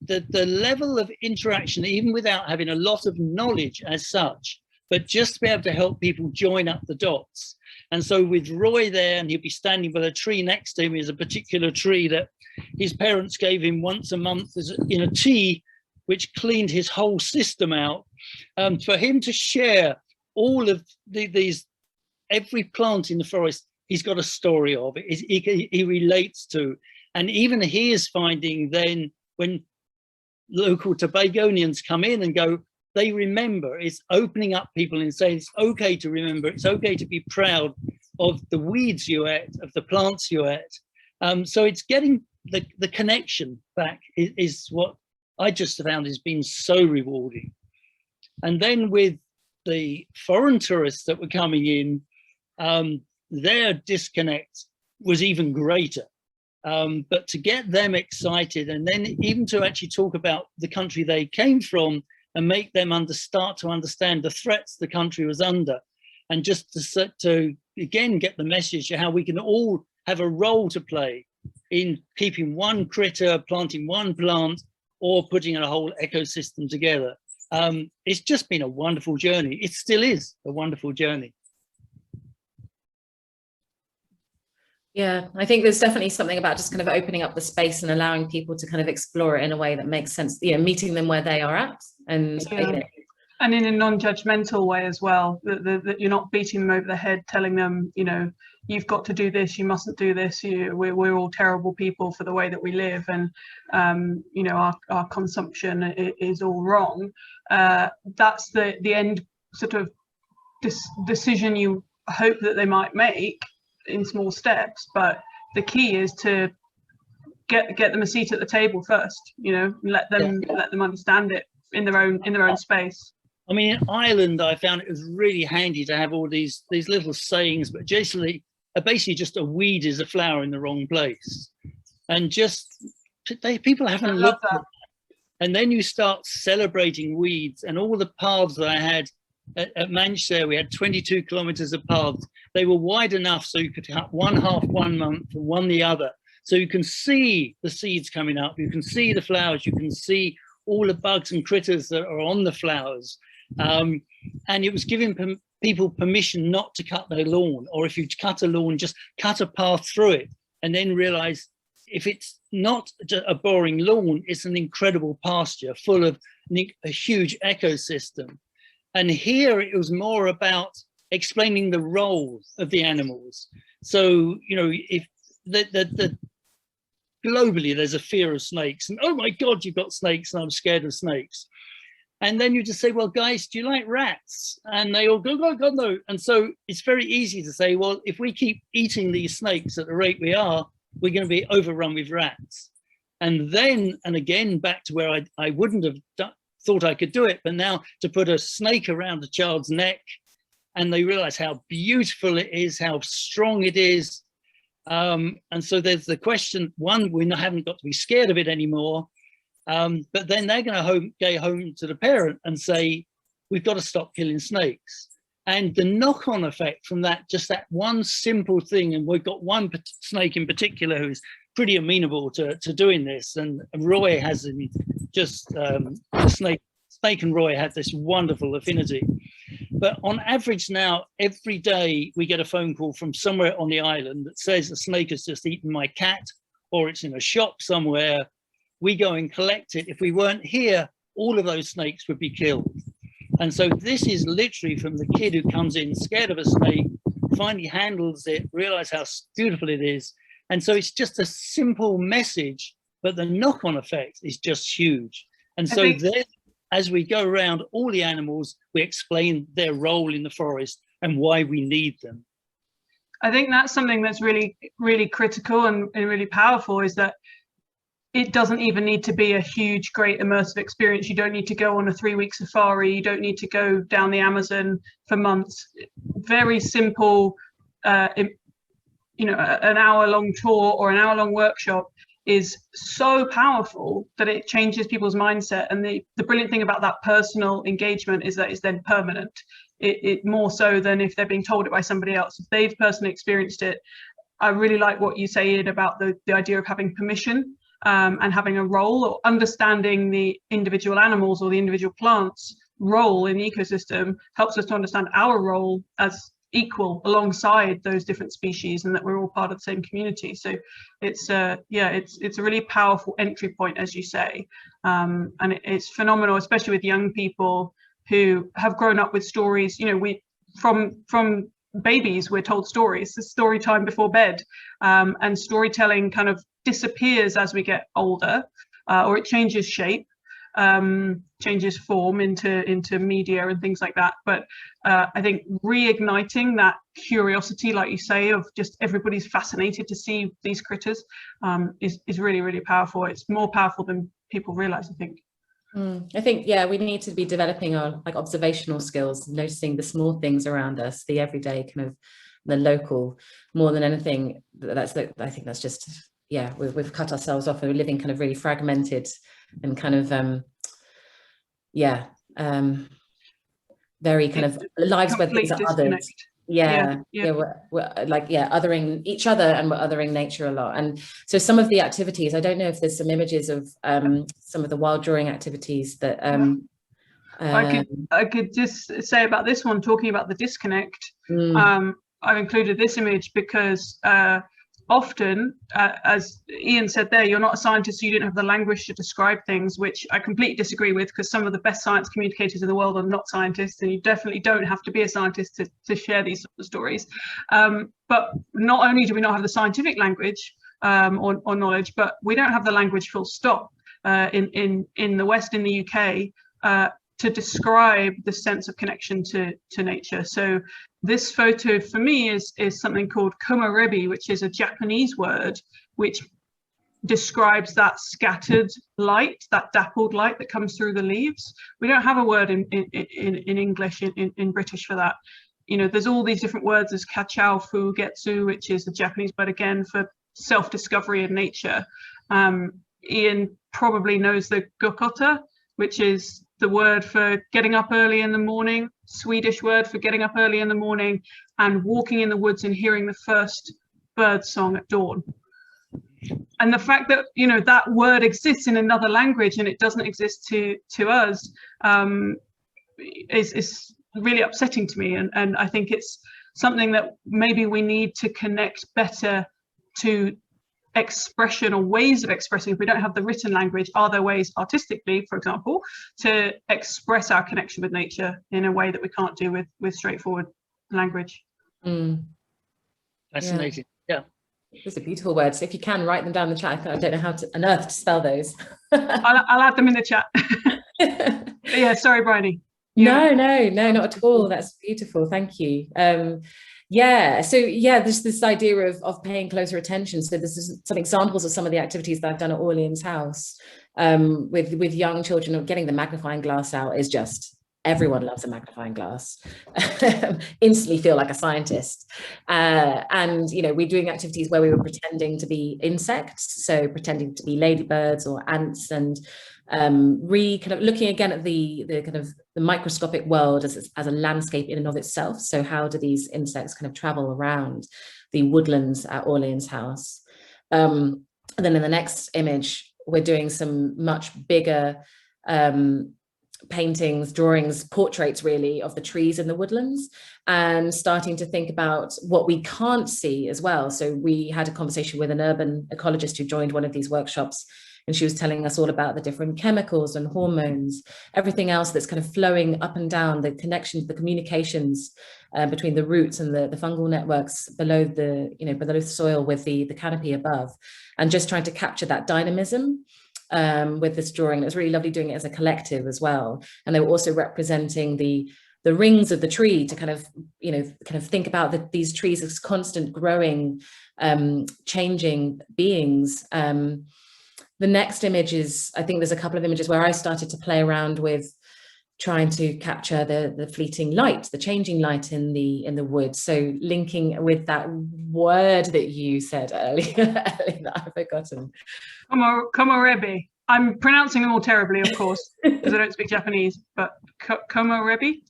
the level of interaction, even without having a lot of knowledge as such, but just to be able to help people join up the dots. And so with Roy there, and he'll be standing by a tree next to him, is a particular tree that his parents gave him once a month in a tea, which cleaned his whole system out. For him to share all of these, every plant in the forest, he's got a story of it, he relates to. And even he is finding then, when local Tobagonians come in and go, they remember. It's opening up people and saying it's okay to remember, it's okay to be proud of the weeds you ate, of the plants you ate. So it's getting the connection back is what I just found has been so rewarding. And then with the foreign tourists that were coming in, their disconnect was even greater. But to get them excited, and then even to actually talk about the country they came from and make them start to understand the threats the country was under, and just to again get the message of how we can all have a role to play in keeping one critter, planting one plant, or putting a whole ecosystem together. It's just been a wonderful journey. It still is a wonderful journey. Yeah, I think there's definitely something about just kind of opening up the space and allowing people to kind of explore it in a way that makes sense, you know, meeting them where they are at. And and in a non-judgmental way as well, that you're not beating them over the head, telling them, you know, you've got to do this, you mustn't do this, we're all terrible people for the way that we live, and you know, our consumption is all wrong. That's the end sort of decision you hope that they might make in small steps, but the key is to get them a seat at the table first, you know, let them understand it in their own space. I mean, in Ireland, I found it was really handy to have all these little sayings, but basically just a weed is a flower in the wrong place, and just people haven't looked at that. And then you start celebrating weeds, and all the paths that I had at Manchester, we had 22 kilometers of paths. They were wide enough so you could cut one half 1 month and one the other. So you can see the seeds coming up, you can see the flowers, you can see all the bugs and critters that are on the flowers. And it was giving people permission not to cut their lawn, or if you cut a lawn, just cut a path through it, and then realize if it's not a boring lawn, it's an incredible pasture full of a huge ecosystem. And here it was more about explaining the role of the animals. So, you know, if globally there's a fear of snakes, and oh my God, you've got snakes and I'm scared of snakes. And then you just say, well, guys, do you like rats? And they all go, oh, God, no. And so it's very easy to say, well, if we keep eating these snakes at the rate we are, we're going to be overrun with rats. And then, and again, back to where I wouldn't have thought I could do it, but now to put a snake around a child's neck, and they realize how beautiful it is, how strong it is. And so there's the question, one, we haven't got to be scared of it anymore. But then they're going to go home to the parent and say, we've got to stop killing snakes. And the knock-on effect from that, just that one simple thing, and we've got one snake in particular who's pretty amenable to doing this, and Roy has just snake and Roy had this wonderful affinity. But on average now, every day we get a phone call from somewhere on the island that says a snake has just eaten my cat, or it's in a shop somewhere. We go and collect it. If we weren't here, all of those snakes would be killed. And so this is literally from the kid who comes in scared of a snake, finally handles it, realize how beautiful it is. And so it's just a simple message, but the knock-on effect is just huge. And so then, as we go around all the animals, we explain their role in the forest and why we need them. I think that's something that's really, really critical and really powerful, is that it doesn't even need to be a huge, great immersive experience. You don't need to go on a 3-week safari. You don't need to go down the Amazon for months. Very simple, you know, an hour-long tour or an hour-long workshop is so powerful that it changes people's mindset. And the brilliant thing about that personal engagement is that it's then permanent. It more so than if they're being told it by somebody else. If they've personally experienced it, I really like what you say, Ed, about the idea of having permission and having a role, or understanding the individual animals or the individual plants' role in the ecosystem helps us to understand our role as equal alongside those different species, and that we're all part of the same community. So it's it's a really powerful entry point, as you say, and it's phenomenal, especially with young people who have grown up with stories. You know, we from babies we're told stories. It's story time before bed, and storytelling kind of disappears as we get older, or it changes shape, changes form into media and things like that. But I think reigniting that curiosity, like you say, of just everybody's fascinated to see these critters, is really, really powerful. It's more powerful than people realize, I think. I think, yeah, we need to be developing our like observational skills, noticing the small things around us, the everyday, kind of the local, more than anything. I think that's just, yeah, we've cut ourselves off, and we're living kind of really fragmented and kind of very kind of lives where things are othered. We're like, othering each other, and we're othering nature a lot. And so some of the activities, I don't know if there's some images of some of the wild drawing activities that I could just say about this one, talking about the disconnect. I've included this image because often, as Ian said there, you're not a scientist, so you don't have the language to describe things, which I completely disagree with, because some of the best science communicators in the world are not scientists, and you definitely don't have to be a scientist to share these sort of stories. But not only do we not have the scientific language or knowledge, but we don't have the language full stop in the West, in the UK, to describe the sense of connection to nature. So this photo for me is something called komarebi, which is a Japanese word which describes that scattered light, that dappled light that comes through the leaves. We don't have a word in English, in British for that. You know, there's all these different words. There's kachao fugetsu, which is the Japanese word again for self-discovery in nature. Ian probably knows the gokota, which is the word for getting up early in the morning, Swedish word for getting up early in the morning, and walking in the woods and hearing the first bird song at dawn. And the fact that, you know, that word exists in another language and it doesn't exist to us is really upsetting to me. And I think it's something that maybe we need to connect better to expression, or ways of expressing. If we don't have the written language, are there ways artistically, for example, to express our connection with nature in a way that we can't do with straightforward language? Fascinating. Yeah. Those are beautiful words. So if you can write them down in the chat, I don't know how on earth to spell those. I'll add them in the chat. Yeah, sorry, Bryony. No, not at all. That's beautiful. Thank you. There's this idea of paying closer attention. So this is some examples of some of the activities that I've done at Orleans House with young children. Of getting the magnifying glass out is just, everyone loves a magnifying glass. Instantly feel like a scientist. And, you know, we're doing activities where we were pretending to be insects, so pretending to be ladybirds or ants, and kind of looking again at the kind of the microscopic world as a landscape in and of itself. So how do these insects kind of travel around the woodlands at Orleans House? And then in the next image, we're doing some much bigger paintings, drawings, portraits really of the trees in the woodlands, and starting to think about what we can't see as well. So we had a conversation with an urban ecologist who joined one of these workshops, and she was telling us all about the different chemicals and hormones, everything else that's kind of flowing up and down, the connections, the communications between the roots and the fungal networks below the soil with the canopy above, and just trying to capture that dynamism with this drawing. It was really lovely doing it as a collective as well. And they were also representing the rings of the tree to kind of think about these trees as constant growing, changing beings. the next image is, I think there's a couple of images where I started to play around with trying to capture the fleeting light, the changing light in the wood. So linking with that word that you said earlier, Ellie, that I've forgotten. Komorebi. I'm pronouncing them all terribly, of course, because I don't speak Japanese, but komorebi.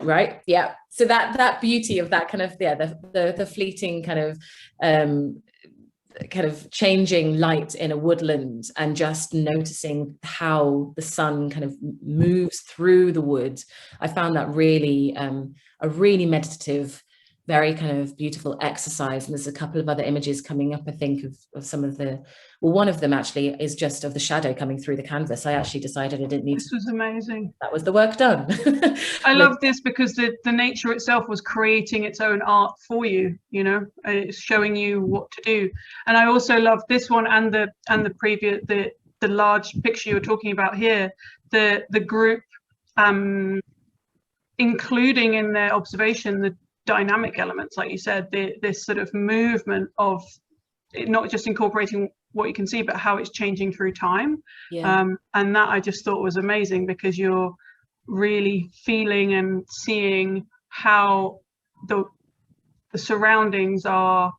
Right, yeah. So that beauty of that kind of, yeah, the fleeting kind of changing light in a woodland, and just noticing how the sun kind of moves through the wood. I found that really a really meditative, very kind of beautiful exercise. And there's a couple of other images coming up, I think, of some of the, well, one of them actually is just of the shadow coming through the canvas. I actually decided I didn't need This was amazing. that was the work done. I love this because the nature itself was creating its own art for you, you know, it's showing you what to do. And I also love this one and the previous, the large picture you were talking about here, the group including in their observation the dynamic elements, like you said, this sort of movement of it, not just incorporating what you can see, but how it's changing through time. Yeah. And that I just thought was amazing, because you're really feeling and seeing how the surroundings are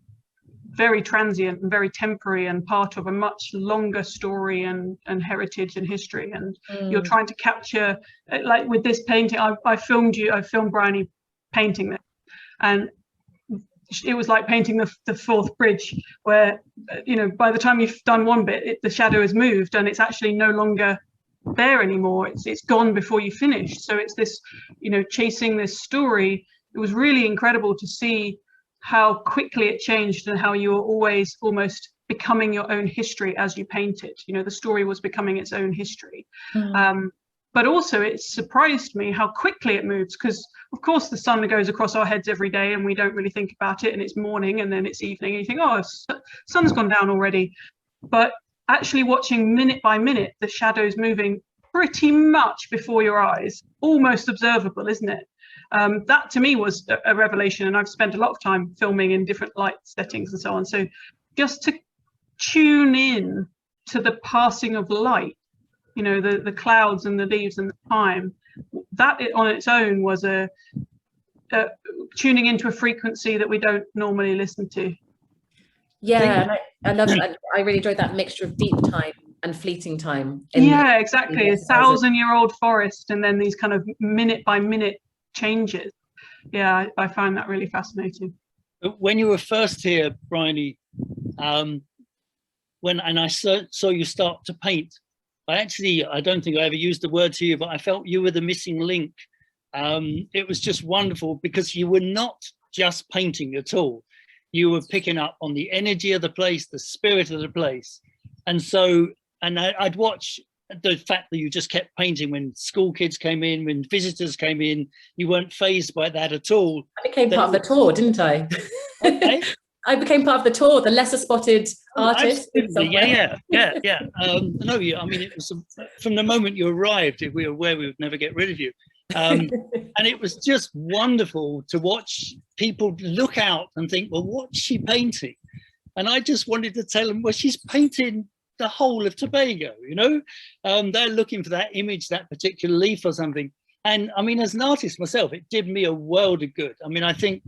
very transient and very temporary and part of a much longer story and heritage and history. And you're trying to capture, like with this painting, I filmed Bryony painting this, and it was like painting the fourth bridge, where, you know, by the time you've done one bit, the shadow has moved and it's actually no longer there anymore. It's gone before you finish. So it's this, you know, chasing this story. It was really incredible to see how quickly it changed, and how you were always almost becoming your own history as you painted. You know, the story was becoming its own history. But also it surprised me how quickly it moves, because of course the sun goes across our heads every day and we don't really think about it, and it's morning and then it's evening and you think, oh, sun's gone down already. But actually watching minute by minute the shadows moving pretty much before your eyes, almost observable, isn't it? That to me was a revelation, and I've spent a lot of time filming in different light settings and so on. So just to tune in to the passing of light, you know, the clouds and the leaves and the time, that on its own was a tuning into a frequency that we don't normally listen to. Yeah, and I love that. I really enjoyed that mixture of deep time and fleeting time. Yeah, exactly. A 1,000-year-old forest, and then these kind of minute by minute changes. Yeah, I find that really fascinating. When you were first here, Bryony, and I saw you start to paint, I don't think I ever used the word to you, but I felt you were the missing link. It was just wonderful, because you were not just painting at all. You were picking up on the energy of the place, the spirit of the place. And so, I'd watch the fact that you just kept painting when school kids came in, when visitors came in, you weren't fazed by that at all. I became part of the tour, didn't I? Okay. I became part of the tour, the lesser spotted artist. Yeah. No, I mean, it was from the moment you arrived, we were aware we would never get rid of you. And it was just wonderful to watch people look out and think, well, what's she painting? And I just wanted to tell them, well, she's painting the whole of Tobago, you know. They're looking for that image, that particular leaf or something. And I mean, as an artist myself, it did me a world of good. I mean, I think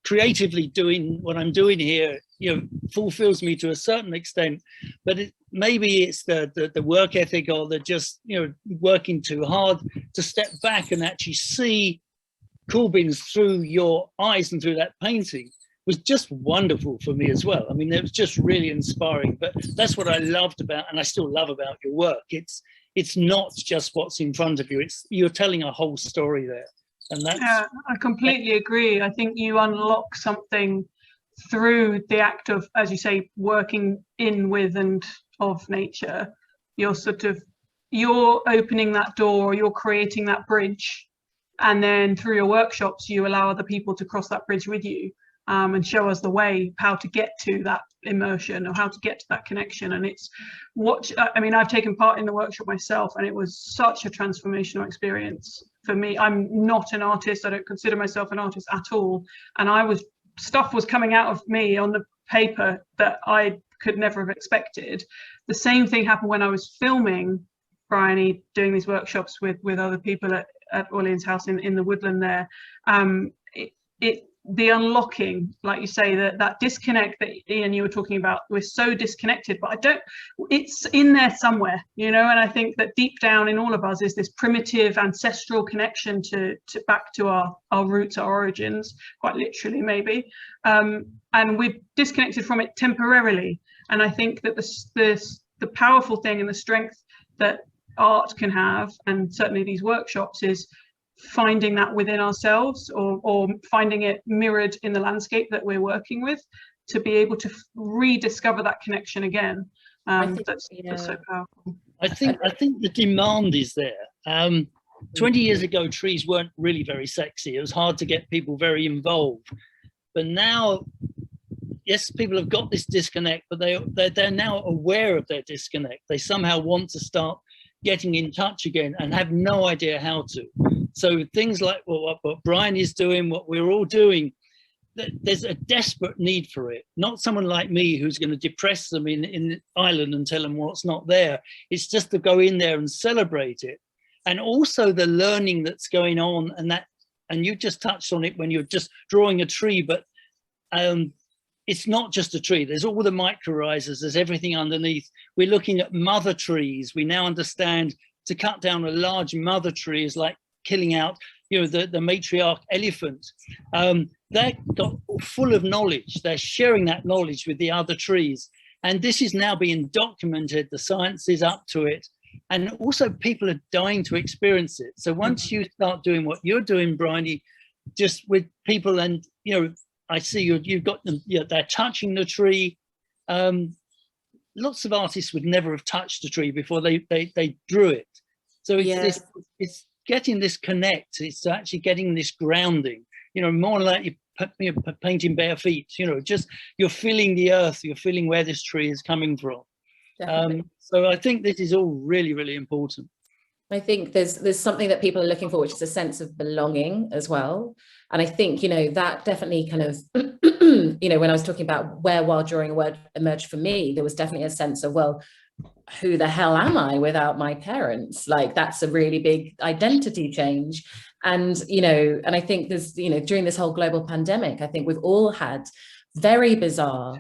creatively doing what I'm doing here, you know, fulfills me to a certain extent, but maybe it's the work ethic, or the just, you know, working too hard to step back and actually see Corbin's through your eyes and through that painting was just wonderful for me as well. I mean, it was just really inspiring. But that's what I loved about, and I still love about your work. It's not just what's in front of you. You're telling a whole story there. And that's, yeah, I completely agree. I think you unlock something through the act of, as you say, working in, with, and of nature. You're opening that door, you're creating that bridge, and then through your workshops you allow other people to cross that bridge with you, and show us the way how to get to that immersion, or how to get to that connection. And it's I mean, I've taken part in the workshop myself, and it was such a transformational experience for me. I'm not an artist. I don't consider myself an artist at all. And stuff was coming out of me on paper that I could never have expected. The same thing happened when I was filming Bryony doing these workshops with other people at Orleans House in the woodland there. The unlocking, like you say, that disconnect that Ian, you were talking about, we're so disconnected, but it's in there somewhere, you know. And I think that deep down in all of us is this primitive ancestral connection to back to our roots, our origins, quite literally maybe, and we're disconnected from it temporarily. And I think that the powerful thing and the strength that art can have, and certainly these workshops, is finding that within ourselves, or finding it mirrored in the landscape that we're working with, to be able to rediscover that connection again. That's so powerful. I think the demand is there. 20 years ago, trees weren't really very sexy. It was hard to get people very involved. But now, yes, people have got this disconnect, but they're now aware of their disconnect. They somehow want to start getting in touch again and have no idea how to. So things like what Brian is doing, what we're all doing, there's a desperate need for it. Not someone like me who's going to depress them in Ireland and tell them what's not there. It's just to go in there and celebrate it. And also the learning that's going on, and you just touched on it when you're just drawing a tree, but it's not just a tree. There's all the mycorrhizas, there's everything underneath. We're looking at mother trees. We now understand to cut down a large mother tree is like killing out, you know, the matriarch elephant. They're full of knowledge. They're sharing that knowledge with the other trees. And this is now being documented. The science is up to it. And also people are dying to experience it. So once you start doing what you're doing, Bryony, just with people, and, you know, I see you've got them, you know, they're touching the tree. Lots of artists would never have touched a tree before they drew it. So it's getting this connect. It's actually getting this grounding, you know, more like you're painting bare feet, you know, just you're feeling the earth, you're feeling where this tree is coming from. So I think this is all really, really important. I think there's something that people are looking for, which is a sense of belonging as well. And I think, you know, that definitely kind of, you know, when I was talking about where while drawing a word emerged for me, there was definitely a sense of, well, who the hell am I without my parents? Like, that's a really big identity change. And, you know, and I think there's, you know, during this whole global pandemic, I think we've all had very bizarre,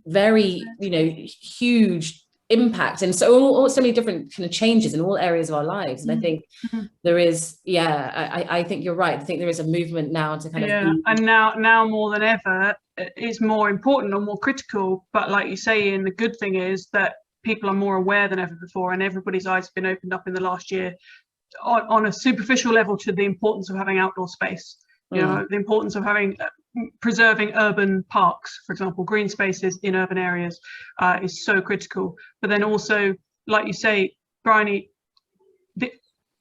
very, you know, huge impact, and so many different kind of changes in all areas of our lives. And I think there is, I think you're right. I think there is a movement now to kind of and now more than ever, it's more important or more critical. But like you say, and the good thing is that people are more aware than ever before, and everybody's eyes have been opened up in the last year on a superficial level to the importance of having outdoor space. You know, the importance of having preserving urban parks, for example, green spaces in urban areas, is so critical. But then also, like you say, Bryony,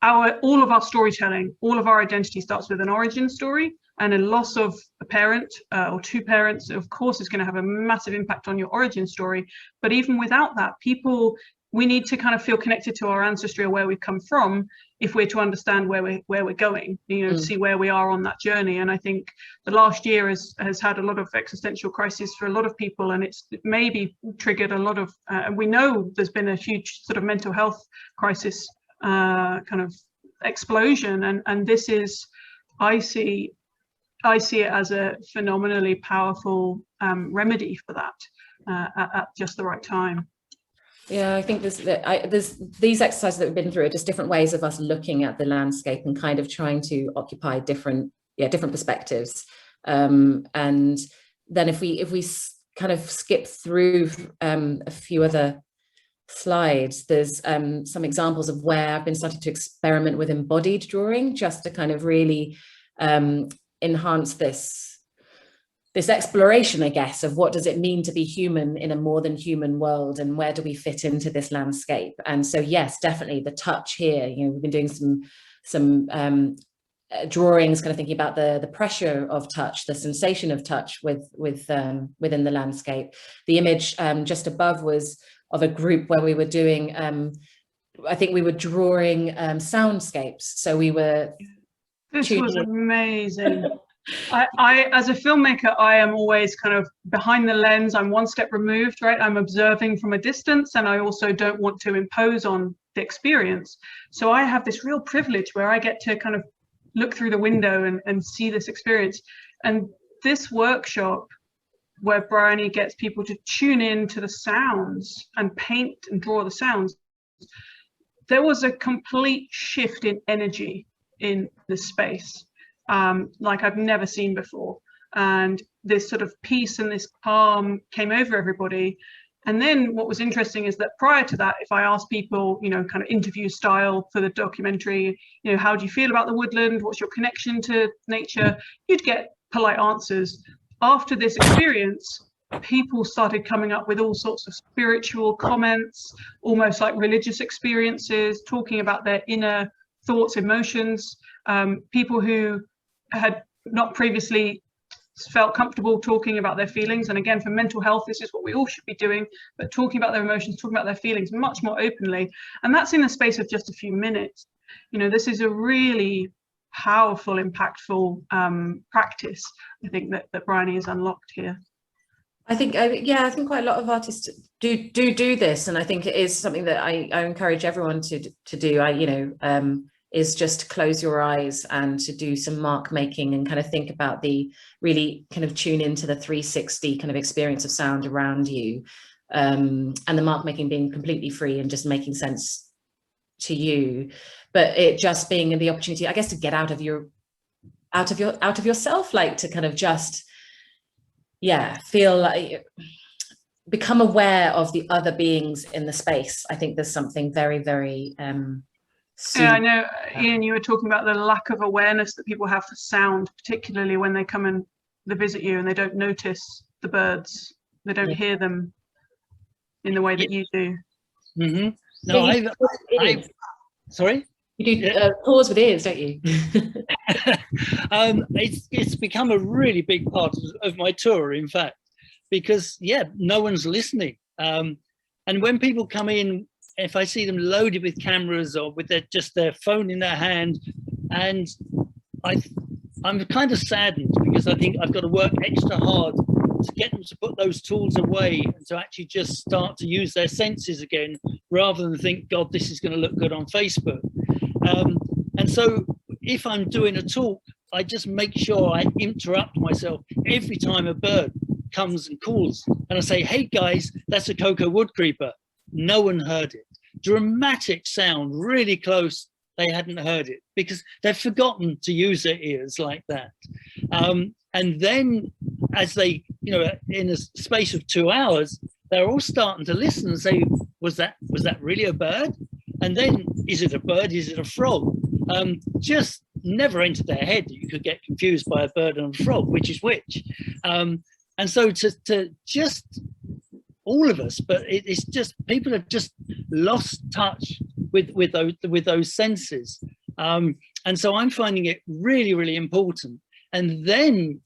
all of our storytelling, all of our identity starts with an origin story, and a loss of a parent or two parents, of course, is going to have a massive impact on your origin story. But even without that, we need to kind of feel connected to our ancestry or where we've come from if we're to understand where we're going, you know, to see where we are on that journey. And I think the last year has had a lot of existential crisis for a lot of people, and it's maybe triggered a lot of, and we know there's been a huge sort of mental health crisis kind of explosion, and this is, I see it as a phenomenally powerful remedy for that at just the right time. Yeah, I think there's these exercises that we've been through are just different ways of us looking at the landscape and kind of trying to occupy different perspectives. And then if we kind of skip through a few other slides, there's some examples of where I've been starting to experiment with embodied drawing, just to kind of really enhance this exploration, I guess, of what does it mean to be human in a more than human world, and where do we fit into this landscape. And so, yes, definitely the touch here, you know, we've been doing some drawings, kind of thinking about the pressure of touch, the sensation of touch within the landscape. The image just above was of a group where we were doing, I think we were drawing soundscapes. So we were... This was amazing. I, as a filmmaker, I am always kind of behind the lens. I'm one step removed, right? I'm observing from a distance, and I also don't want to impose on the experience. So I have this real privilege where I get to kind of look through the window and see this experience. And this workshop, where Bryony gets people to tune in to the sounds and paint and draw the sounds, there was a complete shift in energy in the space, like I've never seen before. And this sort of peace and this calm came over everybody. And then what was interesting is that prior to that, if I asked people, you know, kind of interview style for the documentary, you know, how do you feel about the woodland? What's your connection to nature? You'd get polite answers. After this experience, people started coming up with all sorts of spiritual comments, almost like religious experiences, talking about their inner thoughts, emotions. People who had not previously felt comfortable talking about their feelings. And again, for mental health, this is what we all should be doing, but talking about their emotions, talking about their feelings much more openly. And that's in the space of just a few minutes. You know, this is a really powerful, impactful practice, I think, that Bryony has unlocked here. I think quite a lot of artists do this, and I think it is something that I encourage everyone to do. Is just close your eyes and to do some mark making and kind of think about really kind of tune into the 360 kind of experience of sound around you, and the mark making being completely free and just making sense to you, but it just being the opportunity, I guess, to get out of yourself, like to kind of just feel like, become aware of the other beings in the space. I think there's something very, very yeah, I know, Ian, you were talking about the lack of awareness that people have for sound, particularly when they come and they visit you and they don't notice the birds, they don't hear them in the way that you do. Mm-hmm. No, sorry? You do pause with ears, don't you? It's become a really big part of my tour, in fact, because no one's listening. And when people come in, if I see them loaded with cameras or with their phone in their hand, and I'm kind of saddened because I think I've got to work extra hard to get them to put those tools away and to actually just start to use their senses again, rather than think, God, this is going to look good on Facebook. And so if I'm doing a talk, I just make sure I interrupt myself every time a bird comes and calls, and I say, hey guys, that's a cocoa wood creeper. No one heard it. Dramatic sound, really close. They hadn't heard it because they've forgotten to use their ears like that. And then as they, in a space of 2 hours, they're all starting to listen and say, was that really a bird? And then, is it a bird? Is it a frog? Just never entered their head that you could get confused by a bird and a frog, which is which. And so to just all of us, but it's just people have just lost touch with those senses. And so I'm finding it really, really important. And then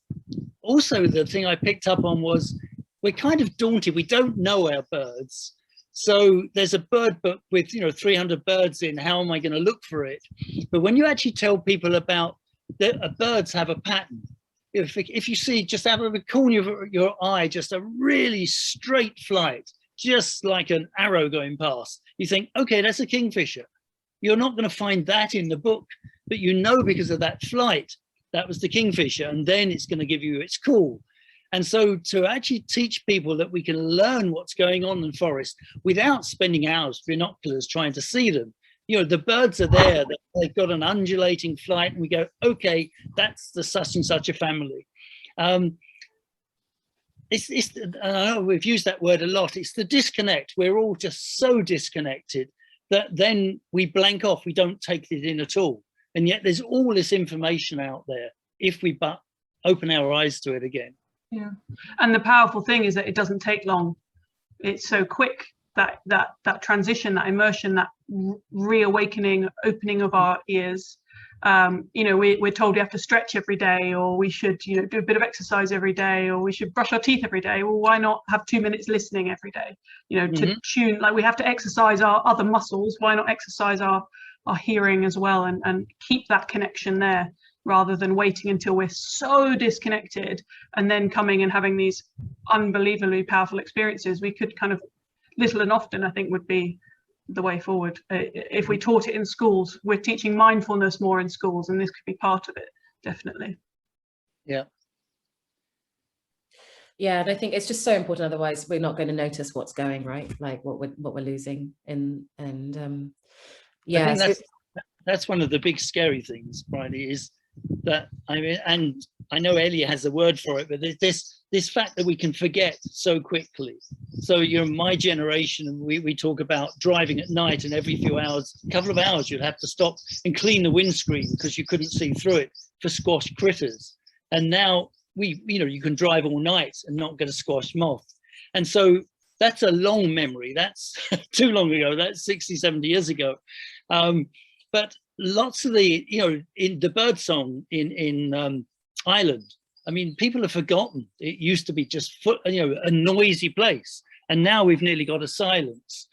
also the thing I picked up on was we're kind of daunted. We don't know our birds. So there's a bird book with 300 birds in. How am I going to look for it? But when you actually tell people about that, birds have a pattern. If you see just out of the corner of your eye, just a really straight flight, just like an arrow going past, you think, okay, that's a kingfisher. You're not going to find that in the book, but because of that flight, that was the kingfisher, and then it's going to give you its call. And so to actually teach people that we can learn what's going on in the forest without spending hours with binoculars trying to see them. The birds are there, they've got an undulating flight, and we go, okay, that's the such and such a family. I know we've used that word a lot. It's the disconnect. We're all just so disconnected that then we blank off. We don't take it in at all. And yet there's all this information out there if we but open our eyes to it again. Yeah, and the powerful thing is that it doesn't take long. It's so quick, that transition, that immersion, that reawakening, opening of our ears. We're told we have to stretch every day, or we should do a bit of exercise every day, or we should brush our teeth every day. Well, why not have 2 minutes listening every day? To tune, like we have to exercise our other muscles. Why not exercise our hearing as well, and keep that connection there? rather than waiting until we're so disconnected and then coming and having these unbelievably powerful experiences. We could kind of, little and often, I think, would be the way forward. If we taught it in schools, we're teaching mindfulness more in schools, and this could be part of it, definitely. Yeah. Yeah, and I think it's just so important. Otherwise, we're not going to notice what's going right, like what we're losing. Yeah, I think that's one of the big scary things, Bryony, is that, I mean, and I know Ellie has a word for it, but there's this fact that we can forget so quickly. So you're my generation, and we talk about driving at night, and every few hours, a couple of hours, you'd have to stop and clean the windscreen because you couldn't see through it for squashed critters. And now you can drive all night and not get a squashed moth. And so that's a long memory. That's too long ago. That's 60, 70 years ago. But lots of the, in the bird song in Ireland, I mean, people have forgotten. It used to be just, a noisy place. And now we've nearly got a silence.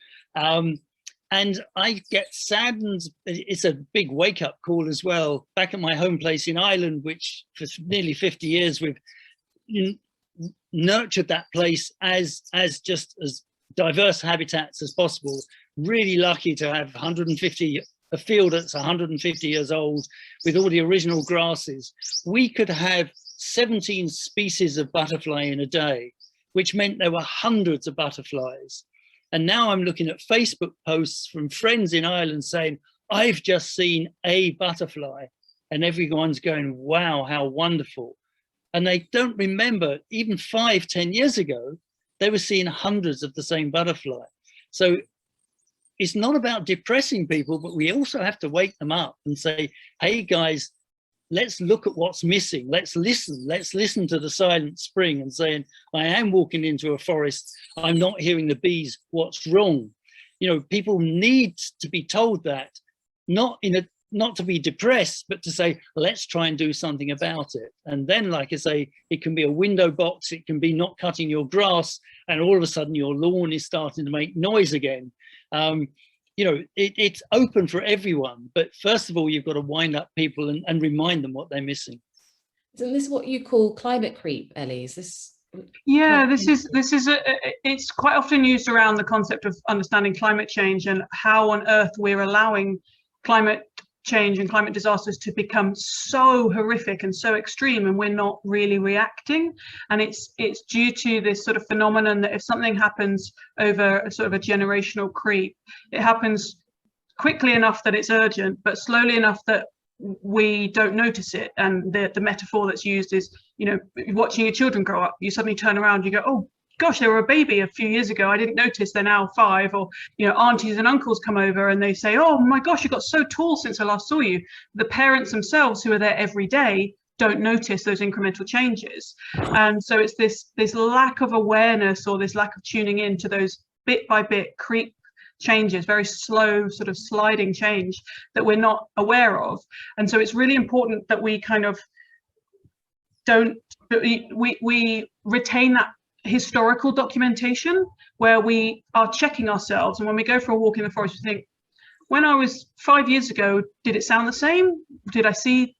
And I get saddened. It's a big wake-up call as well. Back at my home place in Ireland, which for nearly 50 years we've nurtured that place as just as diverse habitats as possible. Really lucky to have a field that's 150 years old with all the original grasses. We could have 17 species of butterfly in a day, which meant there were hundreds of butterflies. And now I'm looking at Facebook posts from friends in Ireland saying, I've just seen a butterfly. And everyone's going, wow, how wonderful. And they don't remember, even 5-10 years ago, they were seeing hundreds of the same butterfly. So it's not about depressing people, but we also have to wake them up and say, hey guys, let's look at what's missing. Let's listen to the silent spring and saying, I am walking into a forest. I'm not hearing the bees. What's wrong? People need to be told that, not to be depressed, but to say, let's try and do something about it. And then, like I say, it can be a window box. It can be not cutting your grass. And all of a sudden your lawn is starting to make noise again. It's open for everyone, but first of all, you've got to wind up people and remind them what they're missing. Isn't this what you call climate creep, Ellie? Is this? Yeah, it's quite often used around the concept of understanding climate change and how on earth we're allowing climate change and climate disasters to become so horrific and so extreme, and we're not really reacting. And it's due to this sort of phenomenon that if something happens over a sort of a generational creep, it happens quickly enough that it's urgent, but slowly enough that we don't notice it. And the metaphor that's used is, watching your children grow up, you suddenly turn around, you go, oh gosh, they were a baby a few years ago, I didn't notice, they're now 5. Or aunties and uncles come over and they say, oh my gosh, you got so tall since I last saw you. The parents themselves, who are there every day, don't notice those incremental changes. And so it's this lack of awareness, or this lack of tuning in to those bit by bit creep changes, very slow sort of sliding change that we're not aware of. And so it's really important that we kind of we retain that historical documentation where we are checking ourselves. And when we go for a walk in the forest, we think, when I was 5 years ago, did it sound the same? What did I see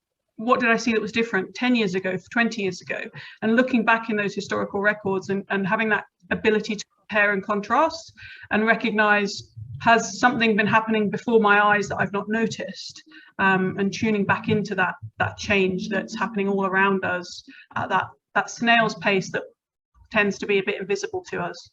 that was different 10 years ago, 20 years ago? And looking back in those historical records and having that ability to compare and contrast and recognize, has something been happening before my eyes that I've not noticed? And tuning back into that change that's happening all around us at that snail's pace that tends to be a bit invisible to us.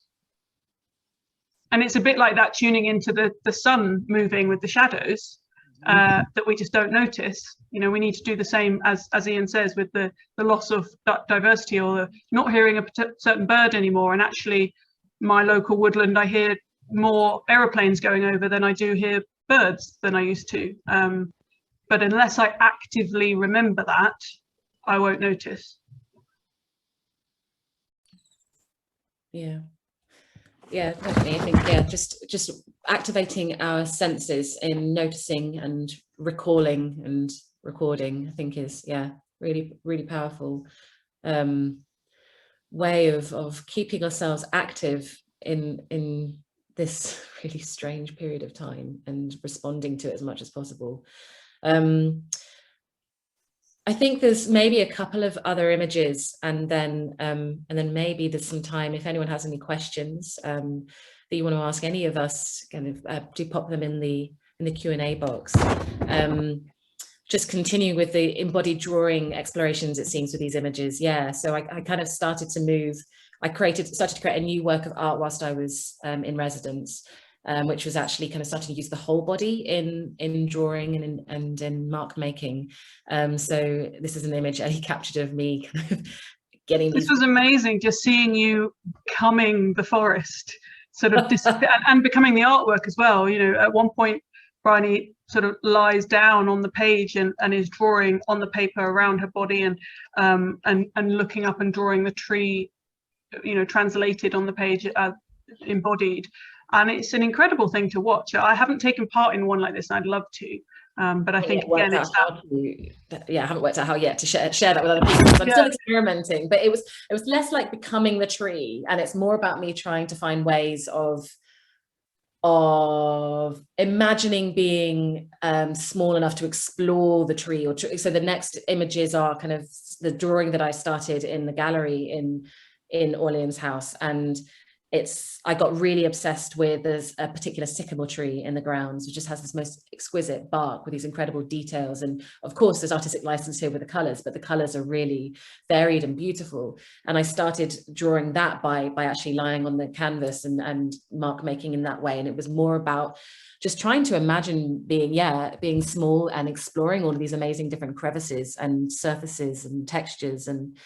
And it's a bit like that, tuning into the sun moving with the shadows that we just don't notice. We need to do the same, as Ian says, with the loss of diversity, or the not hearing a certain bird anymore. And actually, my local woodland, I hear more aeroplanes going over than I do hear birds than I used to. But unless I actively remember that, I won't notice. Yeah, definitely. I think, just activating our senses in noticing and recalling and recording, I think is, really, really powerful way of keeping ourselves active in this really strange period of time and responding to it as much as possible. I think there's maybe a couple of other images, and then maybe there's some time if anyone has any questions that you want to ask any of us, kind of do pop them in the Q&A box. Just continue with the embodied drawing explorations, it seems, with these images. Yeah, so I kind of started to move. I started to create a new work of art whilst I was in residence, which was actually kind of starting to use the whole body in drawing and in mark making. So this is an image Ellie captured of me kind of getting this was amazing, just seeing you coming the forest, sort of and becoming the artwork as well. You know, at one point Bryony sort of lies down on the page and is drawing on the paper around her body, and looking up and drawing the tree, you know, translated on the page, embodied. And it's an incredible thing to watch. I haven't taken part in one like this, and I'd love to. But I think again, it's I haven't worked out how yet to share that with other people. I'm still experimenting, but it was less like becoming the tree, and it's more about me trying to find ways of imagining being small enough to explore the tree. So the next images are kind of the drawing that I started in the gallery in Orleans House, and I got really obsessed with, there's a particular sycamore tree in the grounds which just has this most exquisite bark with these incredible details, and of course there's artistic license here with the colors, but the colors are really varied and beautiful. And I started drawing that by actually lying on the canvas and mark making in that way, and it was more about just trying to imagine being small and exploring all of these amazing different crevices and surfaces and textures. And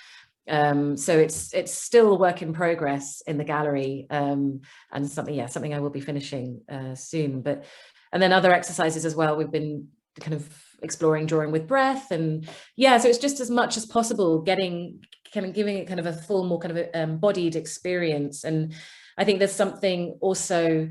so it's still a work in progress in the gallery, and something I will be finishing soon. And then other exercises as well. We've been kind of exploring drawing with breath, and so it's just as much as possible giving it kind of a full, more kind of embodied experience. And I think there's something also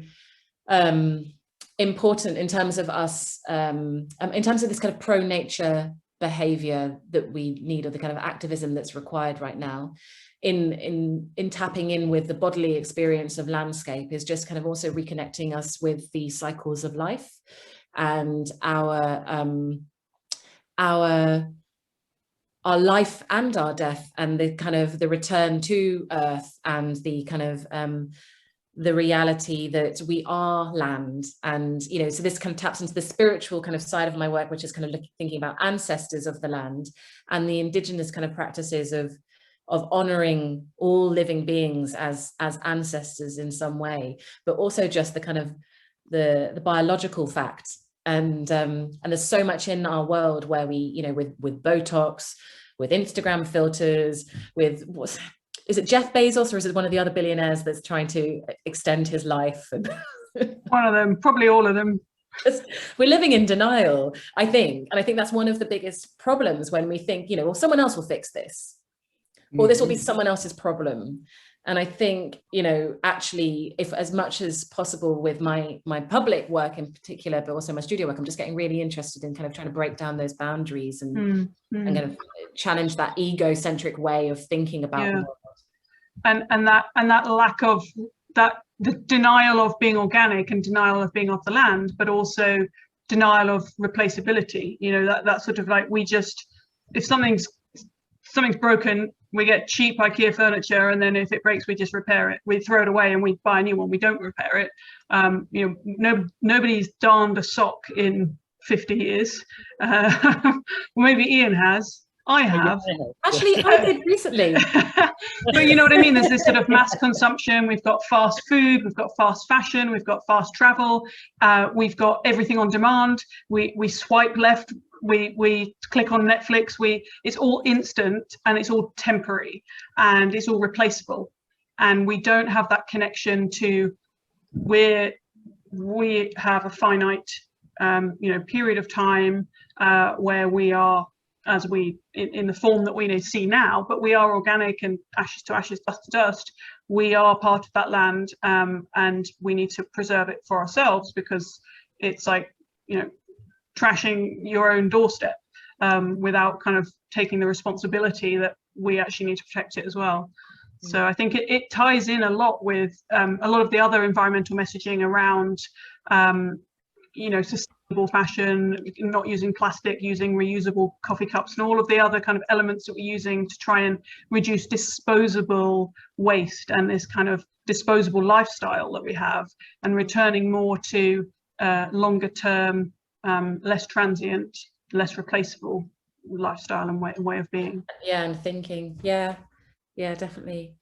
important in terms of us, in terms of this kind of pro-nature behavior that we need, or the kind of activism that's required right now in tapping in with the bodily experience of landscape, is just kind of also reconnecting us with the cycles of life and our life and our death, and the kind of the return to earth, and the kind of the reality that we are land. And so this kind of taps into the spiritual kind of side of my work, which is kind of thinking about ancestors of the land and the indigenous kind of practices of honoring all living beings as ancestors in some way, but also just the kind of the biological fact. And there's so much in our world where we, with Botox, with Instagram filters, with is it Jeff Bezos, or is it one of the other billionaires that's trying to extend his life? One of them, probably all of them. We're living in denial, I think. And I think that's one of the biggest problems when we think, well, someone else will fix this, or this will be someone else's problem. And I think, actually, if as much as possible with my public work in particular, but also my studio work, I'm just getting really interested in kind of trying to break down those boundaries and kind of challenge that egocentric way of thinking about the world. And that lack of the denial of being organic and denial of being off the land, but also denial of replaceability. That sort of like, if something's broken, we get cheap IKEA furniture, and then if it breaks, we just repair it. We throw it away and we buy a new one. We don't repair it. Nobody's darned a sock in 50 years. Maybe Ian has. I have. Actually, I did recently. But you know what I mean? There's this sort of mass consumption. We've got fast food, we've got fast fashion, we've got fast travel, we've got everything on demand. We swipe left, we click on Netflix, it's all instant, and it's all temporary, and it's all replaceable. And we don't have that connection to where we have a finite period of time where we are, as we in the form that we see now, but we are organic, and ashes to ashes, dust to dust. We are part of that land, and we need to preserve it for ourselves, because it's like trashing your own doorstep without kind of taking the responsibility that we actually need to protect it as well. So I think it ties in a lot with a lot of the other environmental messaging around fashion, not using plastic, using reusable coffee cups, and all of the other kind of elements that we're using to try and reduce disposable waste and this kind of disposable lifestyle that we have, and returning more to longer term, less transient, less replaceable lifestyle and way of being. Yeah, and thinking. Yeah, definitely.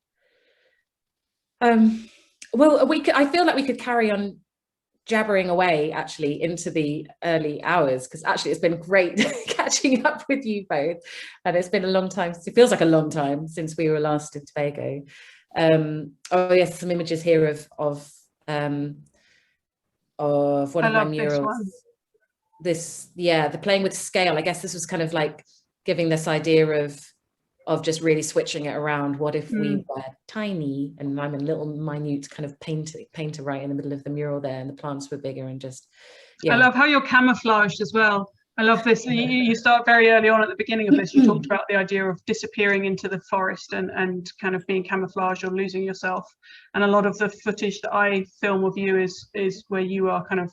Well, I feel like we could carry on jabbering away actually into the early hours, because actually it's been great catching up with you both, and it's been a long time. It feels like a long time since we were last in Tobago. Oh yes, some images here of one of my murals. The playing with scale. I guess this was kind of like giving this idea of just really switching it around. What if we were tiny, and I'm a little minute kind of painter right in the middle of the mural there, and the plants were bigger, and just, yeah. I love how you're camouflaged as well. I love this. You start very early on at the beginning of this. You talked about the idea of disappearing into the forest and kind of being camouflaged or losing yourself. And a lot of the footage that I film of you is where you are kind of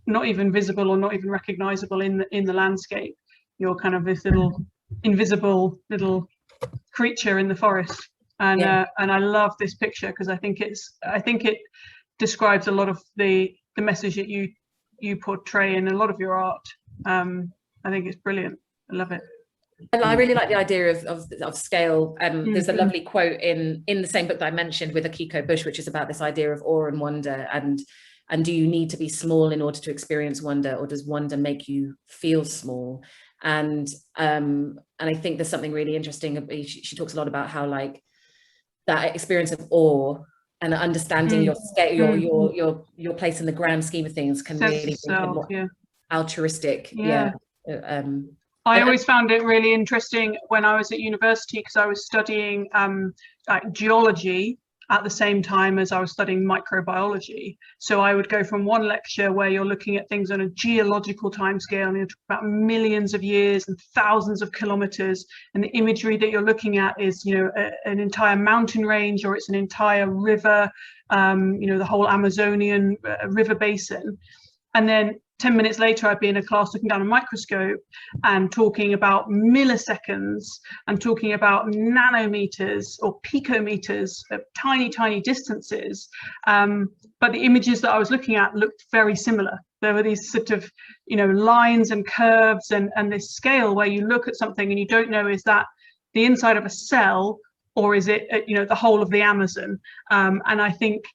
not even visible or not even recognizable in the landscape. You're kind of this little invisible little creature in the forest, and I love this picture because I think it describes a lot of the message that you portray in a lot of your art. I think it's brilliant. I love it. And I really like the idea of scale. There's a lovely quote in the same book that I mentioned with Akiko Bush, which is about this idea of awe and wonder, and do you need to be small in order to experience wonder, or does wonder make you feel small? And I think there's something really interesting. She talks a lot about how, like, that experience of awe and understanding your scale, your place in the grand scheme of things can really be more altruistic. I always found it really interesting when I was at university, because I was studying geology at the same time as I was studying microbiology. So I would go from one lecture where you're looking at things on a geological timescale, and you're talking about millions of years and thousands of kilometers, and the imagery that you're looking at is, an entire mountain range, or it's an entire river, the whole Amazonian river basin. And then 10 minutes later, I'd be in a class looking down a microscope and talking about milliseconds and talking about nanometers or picometers of tiny, tiny distances. But the images that I was looking at looked very similar. There were these sort of, lines and curves and this scale where you look at something and you don't know, is that the inside of a cell, or is it, the whole of the Amazon? And I think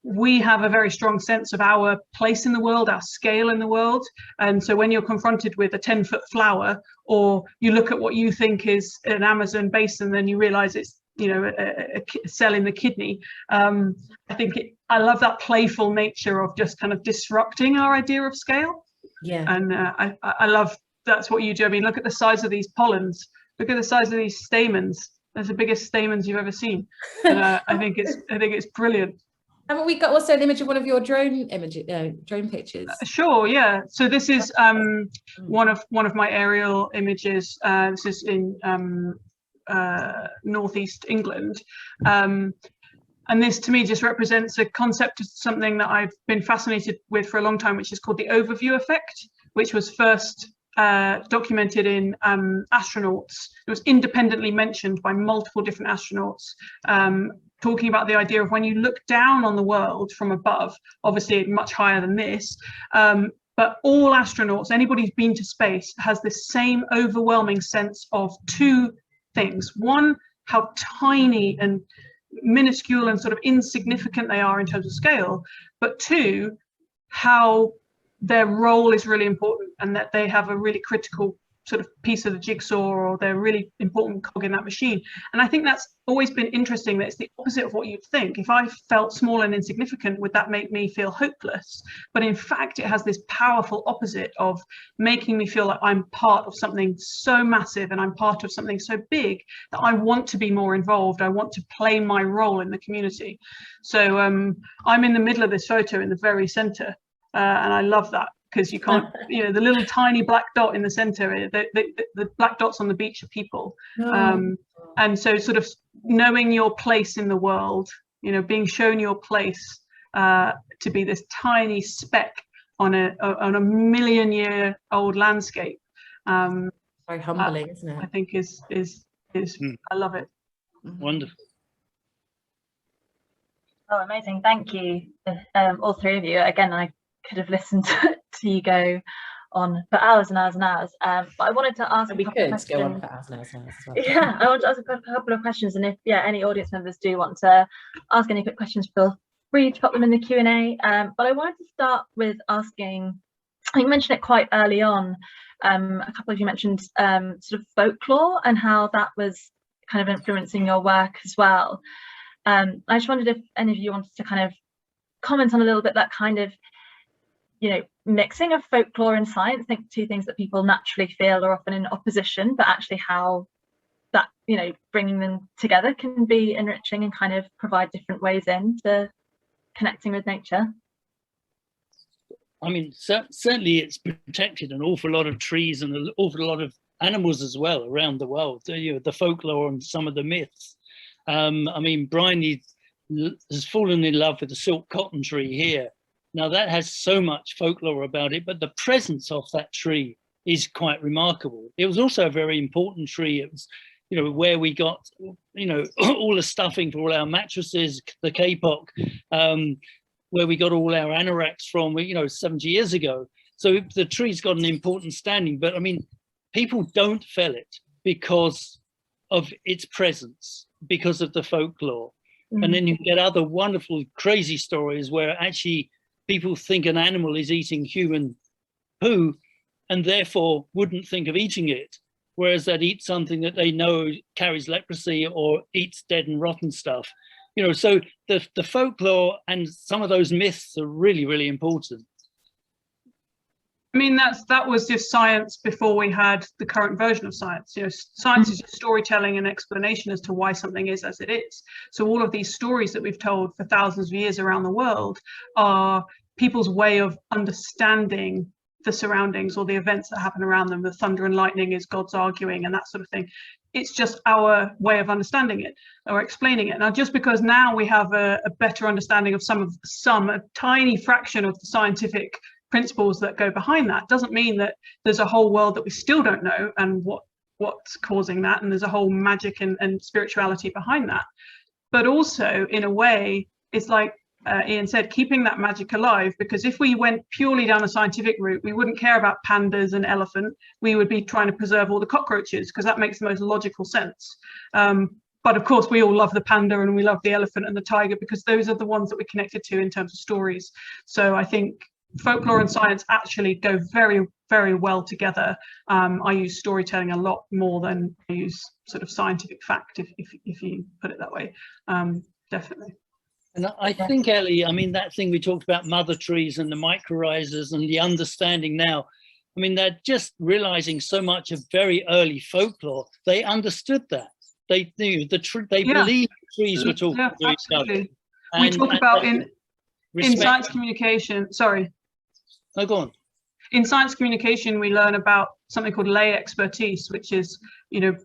we have a very strong sense of our place in the world, our scale in the world. And so when you're confronted with a 10-foot flower, or you look at what you think is an Amazon basin, then you realize it's, a cell in the kidney. I love that playful nature of just kind of disrupting our idea of scale. Yeah. And I love that's what you do. I mean, look at the size of these pollens. Look at the size of these stamens. They're the biggest stamens you've ever seen. And I think it's brilliant. Haven't we got also an image of one of your drone pictures? Sure, yeah. So this is one of my aerial images. This is in northeast England, and this to me just represents a concept of something that I've been fascinated with for a long time, which is called the overview effect, which was first documented in astronauts. It was independently mentioned by multiple different astronauts, talking about the idea of when you look down on the world from above, obviously much higher than this, but all astronauts, anybody who's been to space, has this same overwhelming sense of two things. One, how tiny and minuscule and sort of insignificant they are in terms of scale, but two, how their role is really important, and that they have a really critical sort of piece of the jigsaw, or they're a really important cog in that machine. And I think that's always been interesting, that it's the opposite of what you'd think. If I felt small and insignificant, would that make me feel hopeless? But in fact, it has this powerful opposite of making me feel like I'm part of something so massive, and I'm part of something so big that I want to be more involved. I want to play my role in the community. So I'm in the middle of this photo in the very center, and I love that. Because you can't, the little tiny black dot in the center, the black dots on the beach are people. And so sort of knowing your place in the world, being shown your place to be this tiny speck on a million-year-old landscape. Very humbling, isn't it? I think is I love it. Wonderful. Oh, amazing. Thank you, all three of you. Again, I could have listened to you go on for hours and hours and hours. But I wanted to ask we could go on for hours and hours and hours as well. Yeah, I want to ask a couple of questions, and if any audience members do want to ask any quick questions, feel free to pop them in the Q&A. But I wanted to start with asking, I think you mentioned it quite early on, a couple of you mentioned sort of folklore and how that was kind of influencing your work as well. I just wondered if any of you wanted to kind of comment on a little bit that kind of, mixing of folklore and science. I think two things that people naturally feel are often in opposition, but actually how that, bringing them together can be enriching and kind of provide different ways into connecting with nature. I mean, certainly it's protected an awful lot of trees and an awful lot of animals as well around the world. The folklore and some of the myths. I mean, Bryony has fallen in love with the silk cotton tree here. Now that has so much folklore about it, but the presence of that tree is quite remarkable. It was also a very important tree. It was, where we got, all the stuffing for all our mattresses, the kapok, where we got all our anoraks from, 70 years ago. So the tree's got an important standing, but I mean, people don't fell it because of its presence, because of the folklore. And then you get other wonderful, crazy stories where actually people think an animal is eating human poo and therefore wouldn't think of eating it, whereas they'd eat something that they know carries leprosy or eats dead and rotten stuff. So the folklore and some of those myths are really, really important. I mean, that was just science before we had the current version of science. Science is just storytelling and explanation as to why something is as it is. So all of these stories that we've told for thousands of years around the world are people's way of understanding the surroundings or the events that happen around them. The thunder and lightning is God's arguing and that sort of thing. It's just our way of understanding it or explaining it. Now, just because now we have a better understanding of a tiny fraction of the scientific principles that go behind that doesn't mean that there's a whole world that we still don't know and what's causing that, and there's a whole magic and spirituality behind that. But also, in a way, it's like Ian said, keeping that magic alive, because if we went purely down a scientific route, we wouldn't care about pandas and elephant. We would be trying to preserve all the cockroaches because that makes the most logical sense. But of course, we all love the panda and we love the elephant and the tiger because those are the ones that we're connected to in terms of stories. So I think folklore and science actually go very, very well together. I use storytelling a lot more than I use sort of scientific fact, if you put it that way. Definitely. And I think, Ellie, I mean, that thing we talked about, mother trees and the mycorrhizas and the understanding now, I mean, they're just realizing so much of very early folklore. They understood that. They knew they believed the trees were talking to each other. We talk about in science communication, sorry. No, go on. In science communication, we learn about something called lay expertise, which is,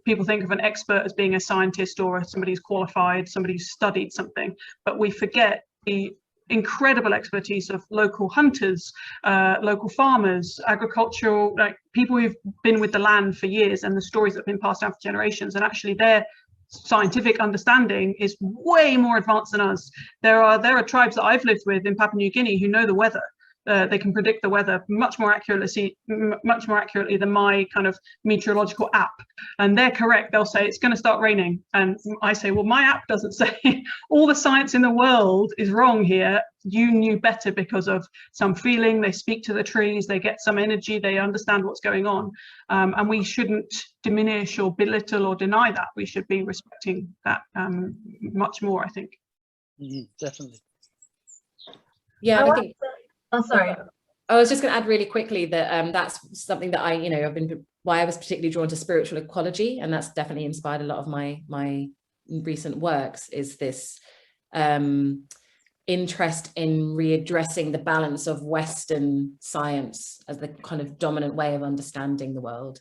people think of an expert as being a scientist or somebody who's qualified, somebody who's studied something, but we forget the incredible expertise of local hunters, local farmers, agricultural, like people who've been with the land for years and the stories that have been passed down for generations, and actually their scientific understanding is way more advanced than us. There are tribes that I've lived with in Papua New Guinea who know the weather. They can predict the weather much more accurately than my kind of meteorological app. And they're correct. They'll say it's going to start raining. And I say, well, my app doesn't say. All the science in the world is wrong here. You knew better because of some feeling. They speak to the trees. They get some energy. They understand what's going on. And we shouldn't diminish or belittle or deny that. We should be respecting that much more, I think. Definitely. Yeah, I think. Oh, sorry. I was just going to add really quickly that that's something that why I was particularly drawn to spiritual ecology, and that's definitely inspired a lot of my recent works, is this interest in readdressing the balance of Western science as the kind of dominant way of understanding the world,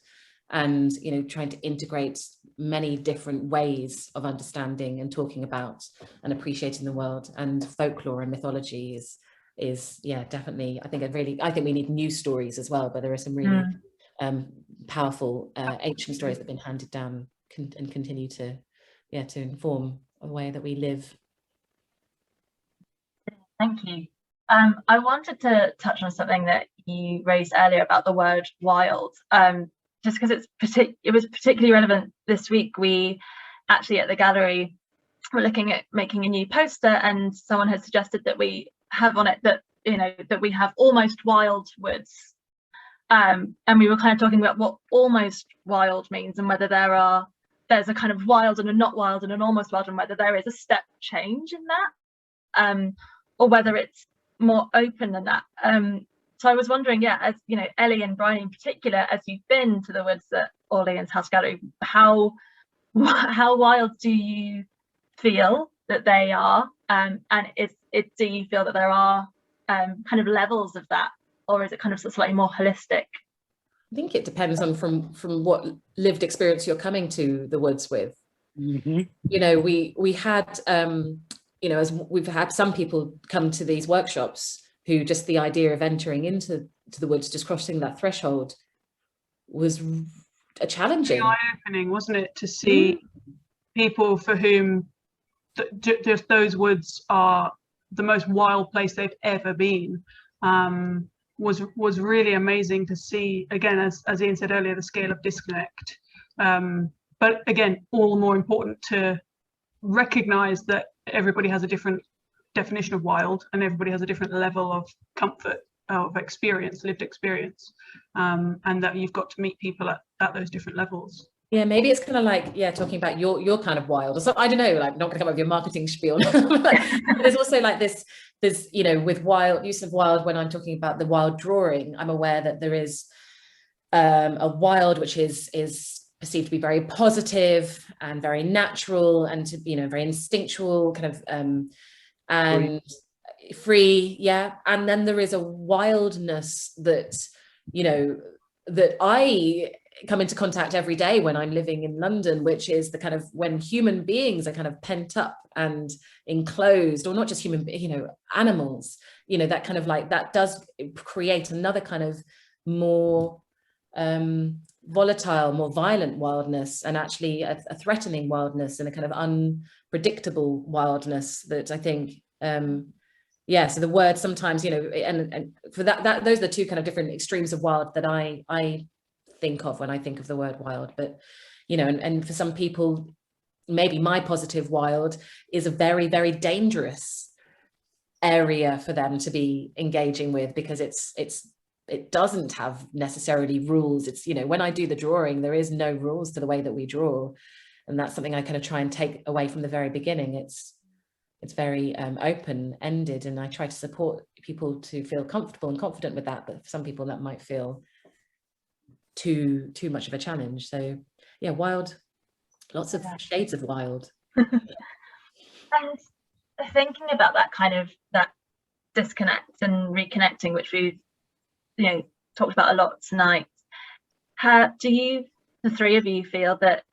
and trying to integrate many different ways of understanding and talking about and appreciating the world, and folklore and mythology is is, yeah, definitely, I think we need new stories as well, but there are some really powerful ancient stories that have been handed down and continue to inform the way that we live. Thank you. I wanted to touch on something that you raised earlier about the word wild, just because it was particularly relevant this week. We actually at the gallery were looking at making a new poster, and someone had suggested that we have on it that, you know, that we have almost wild woods, and we were kind of talking about what almost wild means, and whether there's a kind of wild and a not wild and an almost wild, and whether there is a step change in that, or whether it's more open than that. So I was wondering, yeah, as you know, Ellie and Bryony in particular, as you've been to the woods at Orleans House Gallery, how wild do you feel that they are, and do you feel that there are kind of levels of that, or is it kind of slightly more holistic? I think it depends on from what lived experience you're coming to the woods with. You know, we had you know, as we've had some people come to these workshops who just the idea of entering into the woods, just crossing that threshold, was a challenging, eye-opening, wasn't it, to see people for whom just those woods are the most wild place they've ever been. Was really amazing to see, again, as Ian said earlier, the scale of disconnect, but again, all the more important to recognize that everybody has a different definition of wild, and everybody has a different level of comfort, of experience, lived experience, and that you've got to meet people at those different levels. Yeah, maybe it's kind of like, yeah, talking about your kind of wild, or so, I don't know, like, not gonna come up with your marketing spiel. Like, there's also like this, you know, with use of wild, when I'm talking about the wild drawing, I'm aware that there is a wild which is perceived to be very positive and very natural, and to, you know, very instinctual, kind of and free, yeah. And then there is a wildness that, you know, that I come into contact every day when I'm living in London, which is the kind of when human beings are kind of pent up and enclosed, or not just human, you know, animals, you know, that kind of like, that does create another kind of more volatile, more violent wildness, and actually a threatening wildness, and a kind of unpredictable wildness that I think, yeah, so the word sometimes, you know, and for that those are the two kind of different extremes of wild that I think of when I think of the word wild. But, you know, and for some people, maybe my positive wild is a very, very dangerous area for them to be engaging with, because it doesn't have necessarily rules. It's, you know, when I do the drawing, there is no rules to the way that we draw, and that's something I kind of try and take away from the very beginning. It's very open-ended, and I try to support people to feel comfortable and confident with that, but for some people that might feel too much of a challenge. So yeah, wild, lots of shades of wild. And thinking about that kind of, that disconnect and reconnecting, which we've, you know, talked about a lot tonight, do you, the three of you, feel that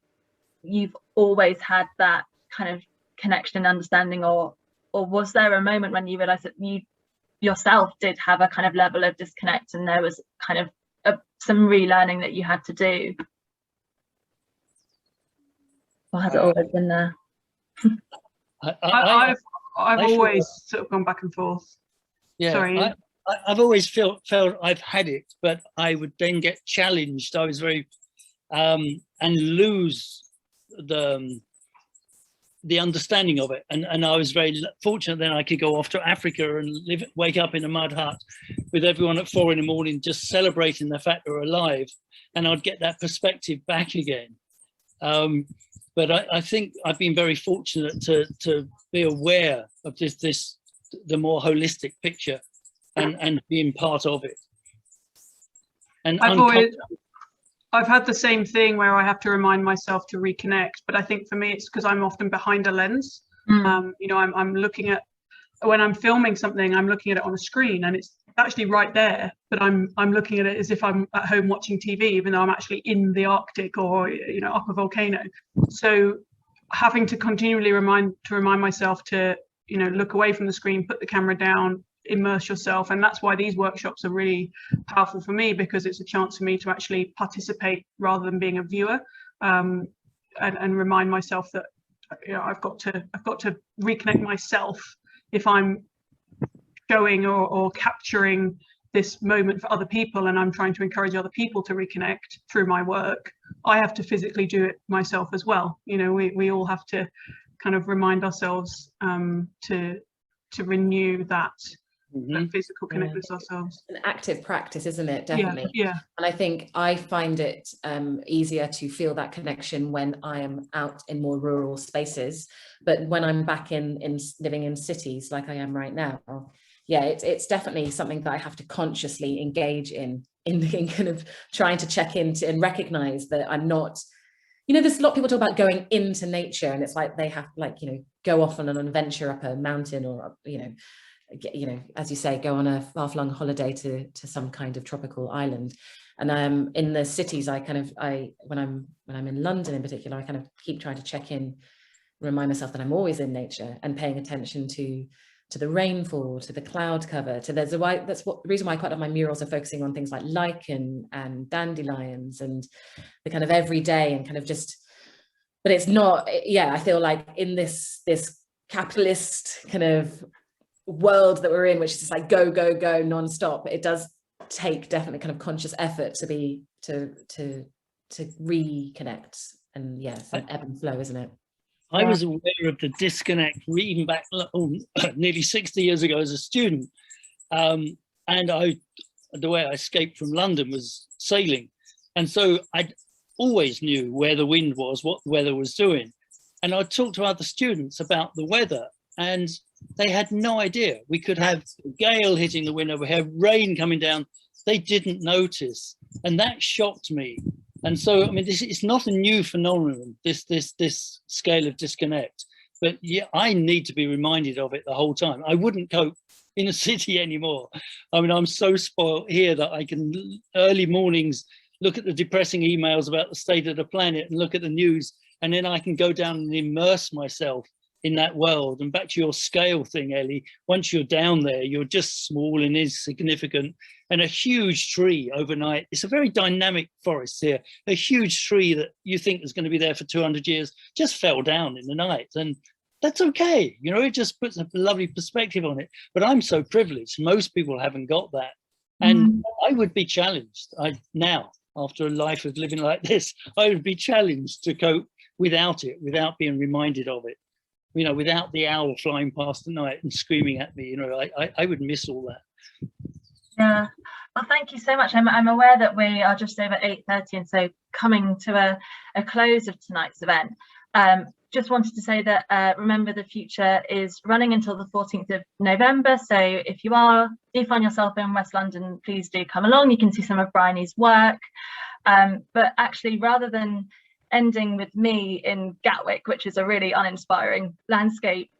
you've always had that kind of connection and understanding, or was there a moment when you realized that you yourself did have a kind of level of disconnect, and there was kind of some relearning that you had to do? Or has it always been there? I've always sort of gone back and forth. Yeah, sorry. I've always felt I've had it, but I would then get challenged. I was very and lose the understanding of it, and I was very fortunate. Then I could go off to Africa and wake up in a mud hut with everyone at 4 in the morning, just celebrating the fact they're alive, and I'd get that perspective back again. But I think I've been very fortunate to be aware of the more holistic picture, and being part of it. And I've had the same thing where I have to remind myself to reconnect, but I think for me it's because I'm often behind a lens. You know, I'm looking at, when I'm filming something, I'm looking at it on a screen, and it's actually right there, but I'm looking at it as if I'm at home watching TV, even though I'm actually in the Arctic, or, you know, up a volcano. So having to continually remind myself to, you know, look away from the screen, put the camera down, immerse yourself. And that's why these workshops are really powerful for me, because it's a chance for me to actually participate rather than being a viewer, and remind myself that, you know, I've got to reconnect myself. If I'm showing or capturing this moment for other people, and I'm trying to encourage other people to reconnect through my work, I have to physically do it myself as well. You know, we all have to kind of remind ourselves to renew that physical connect with ourselves. An active practice, isn't it? Definitely. Yeah. And I think I find it easier to feel that connection when I am out in more rural spaces, but when I'm back in living in cities like I am right now, yeah, it's definitely something that I have to consciously engage in kind of trying to check into and recognize that I'm not, you know, there's a lot of people talk about going into nature, and it's like they have, like, you know, go off on an adventure up a mountain, or, you know, as you say, go on a far-flung holiday to some kind of tropical island. And in the cities, when I'm in London in particular, I kind of keep trying to check in, remind myself that I'm always in nature and paying attention to the rainfall, to the cloud cover, that's the reason why quite a lot of my murals are focusing on things like lichen and dandelions and the kind of everyday, and kind of just, but it's not, yeah, I feel like in this capitalist kind of world that we're in, which is just like go non-stop, it does take definitely kind of conscious effort to reconnect. And yeah, it's an ebb and flow, isn't it? I was aware of the disconnect even back nearly 60 years ago as a student. And the way I escaped from London was sailing. And so I always knew where the wind was, what the weather was doing. And I'd talk to other students about the weather, and they had no idea. We could have a gale hitting the window, we have rain coming down. They didn't notice. And that shocked me. And so, I mean, it's not a new phenomenon, this scale of disconnect, but yeah, I need to be reminded of it the whole time. I wouldn't cope in a city anymore. I mean, I'm so spoiled here that I can early mornings look at the depressing emails about the state of the planet and look at the news, and then I can go down and immerse myself in that world. And back to your scale thing, Ellie, once you're down there, you're just small and insignificant. And a huge tree overnight, it's a very dynamic forest here, a huge tree that you think is going to be there for 200 years just fell down in the night. And that's okay, you know, it just puts a lovely perspective on it. But I'm so privileged, most people haven't got that. And I would be challenged now, after a life of living like this, I would be challenged to cope without it, without being reminded of it. You know, without the owl flying past at night and screaming at me, you know, I would miss all that. Yeah, well, thank you so much. I'm aware that we are just over 8:30, and so coming to a close of tonight's event. Just wanted to say that Remember the Future is running until the 14th of November. So if you do find yourself in West London, please do come along. You can see some of Bryony's work. But actually, rather than ending with me in Gatwick, which is a really uninspiring landscape,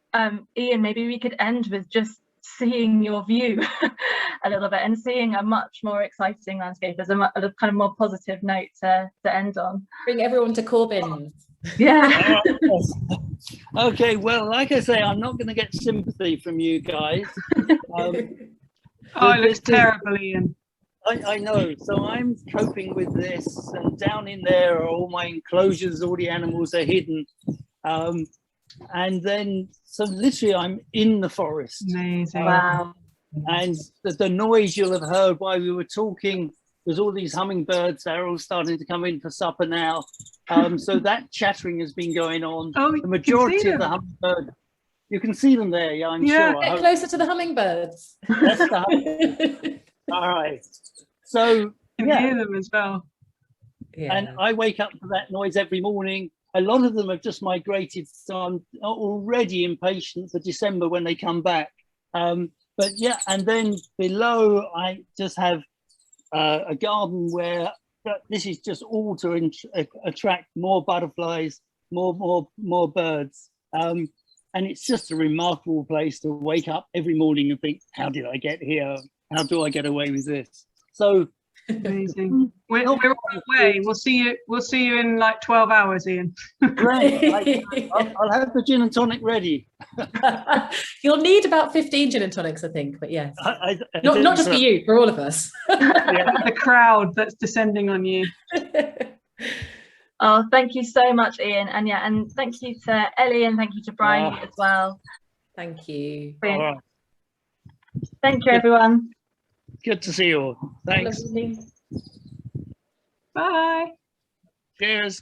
Ian, maybe we could end with just seeing your view a little bit and seeing a much more exciting landscape as a kind of more positive note to end on. Bring everyone to Corbyn's. Yeah. Okay, well, like I say, I'm not going to get sympathy from you guys. Oh, it looks terrible, Ian. I know, so I'm coping with this, and down in there are all my enclosures, all the animals are hidden. And then, so literally I'm in the forest. Amazing. Wow. And the noise you'll have heard while we were talking, there's all these hummingbirds, they're all starting to come in for supper now. So that chattering has been going on. Oh, the majority of the hummingbird, you can see them there, yeah, I'm Yeah. sure. Get closer to the hummingbirds. That's the hummingbird. All right. So, You can yeah. hear them as well. Yeah. And I wake up to that noise every morning. A lot of them have just migrated, so I'm already impatient for December when they come back. But yeah, and then below I just have a garden where this is just all to attract more butterflies, more birds. And it's just a remarkable place to wake up every morning and think, how did I get here? How do I get away with this? So Amazing. We're on our way. We'll see you in like 12 hours, Ian. Great. I'll have the gin and tonic ready. You'll need about 15 gin and tonics, I think, but yes. I Not just for you, for all of us. The crowd that's descending on you. Oh, thank you so much, Ian. And yeah, and thank you to Ellie and thank you to Bryony as well. Thank you. Brilliant. All right. Thank you, everyone. Good to see you all. Thanks. Lovely. Bye. Cheers.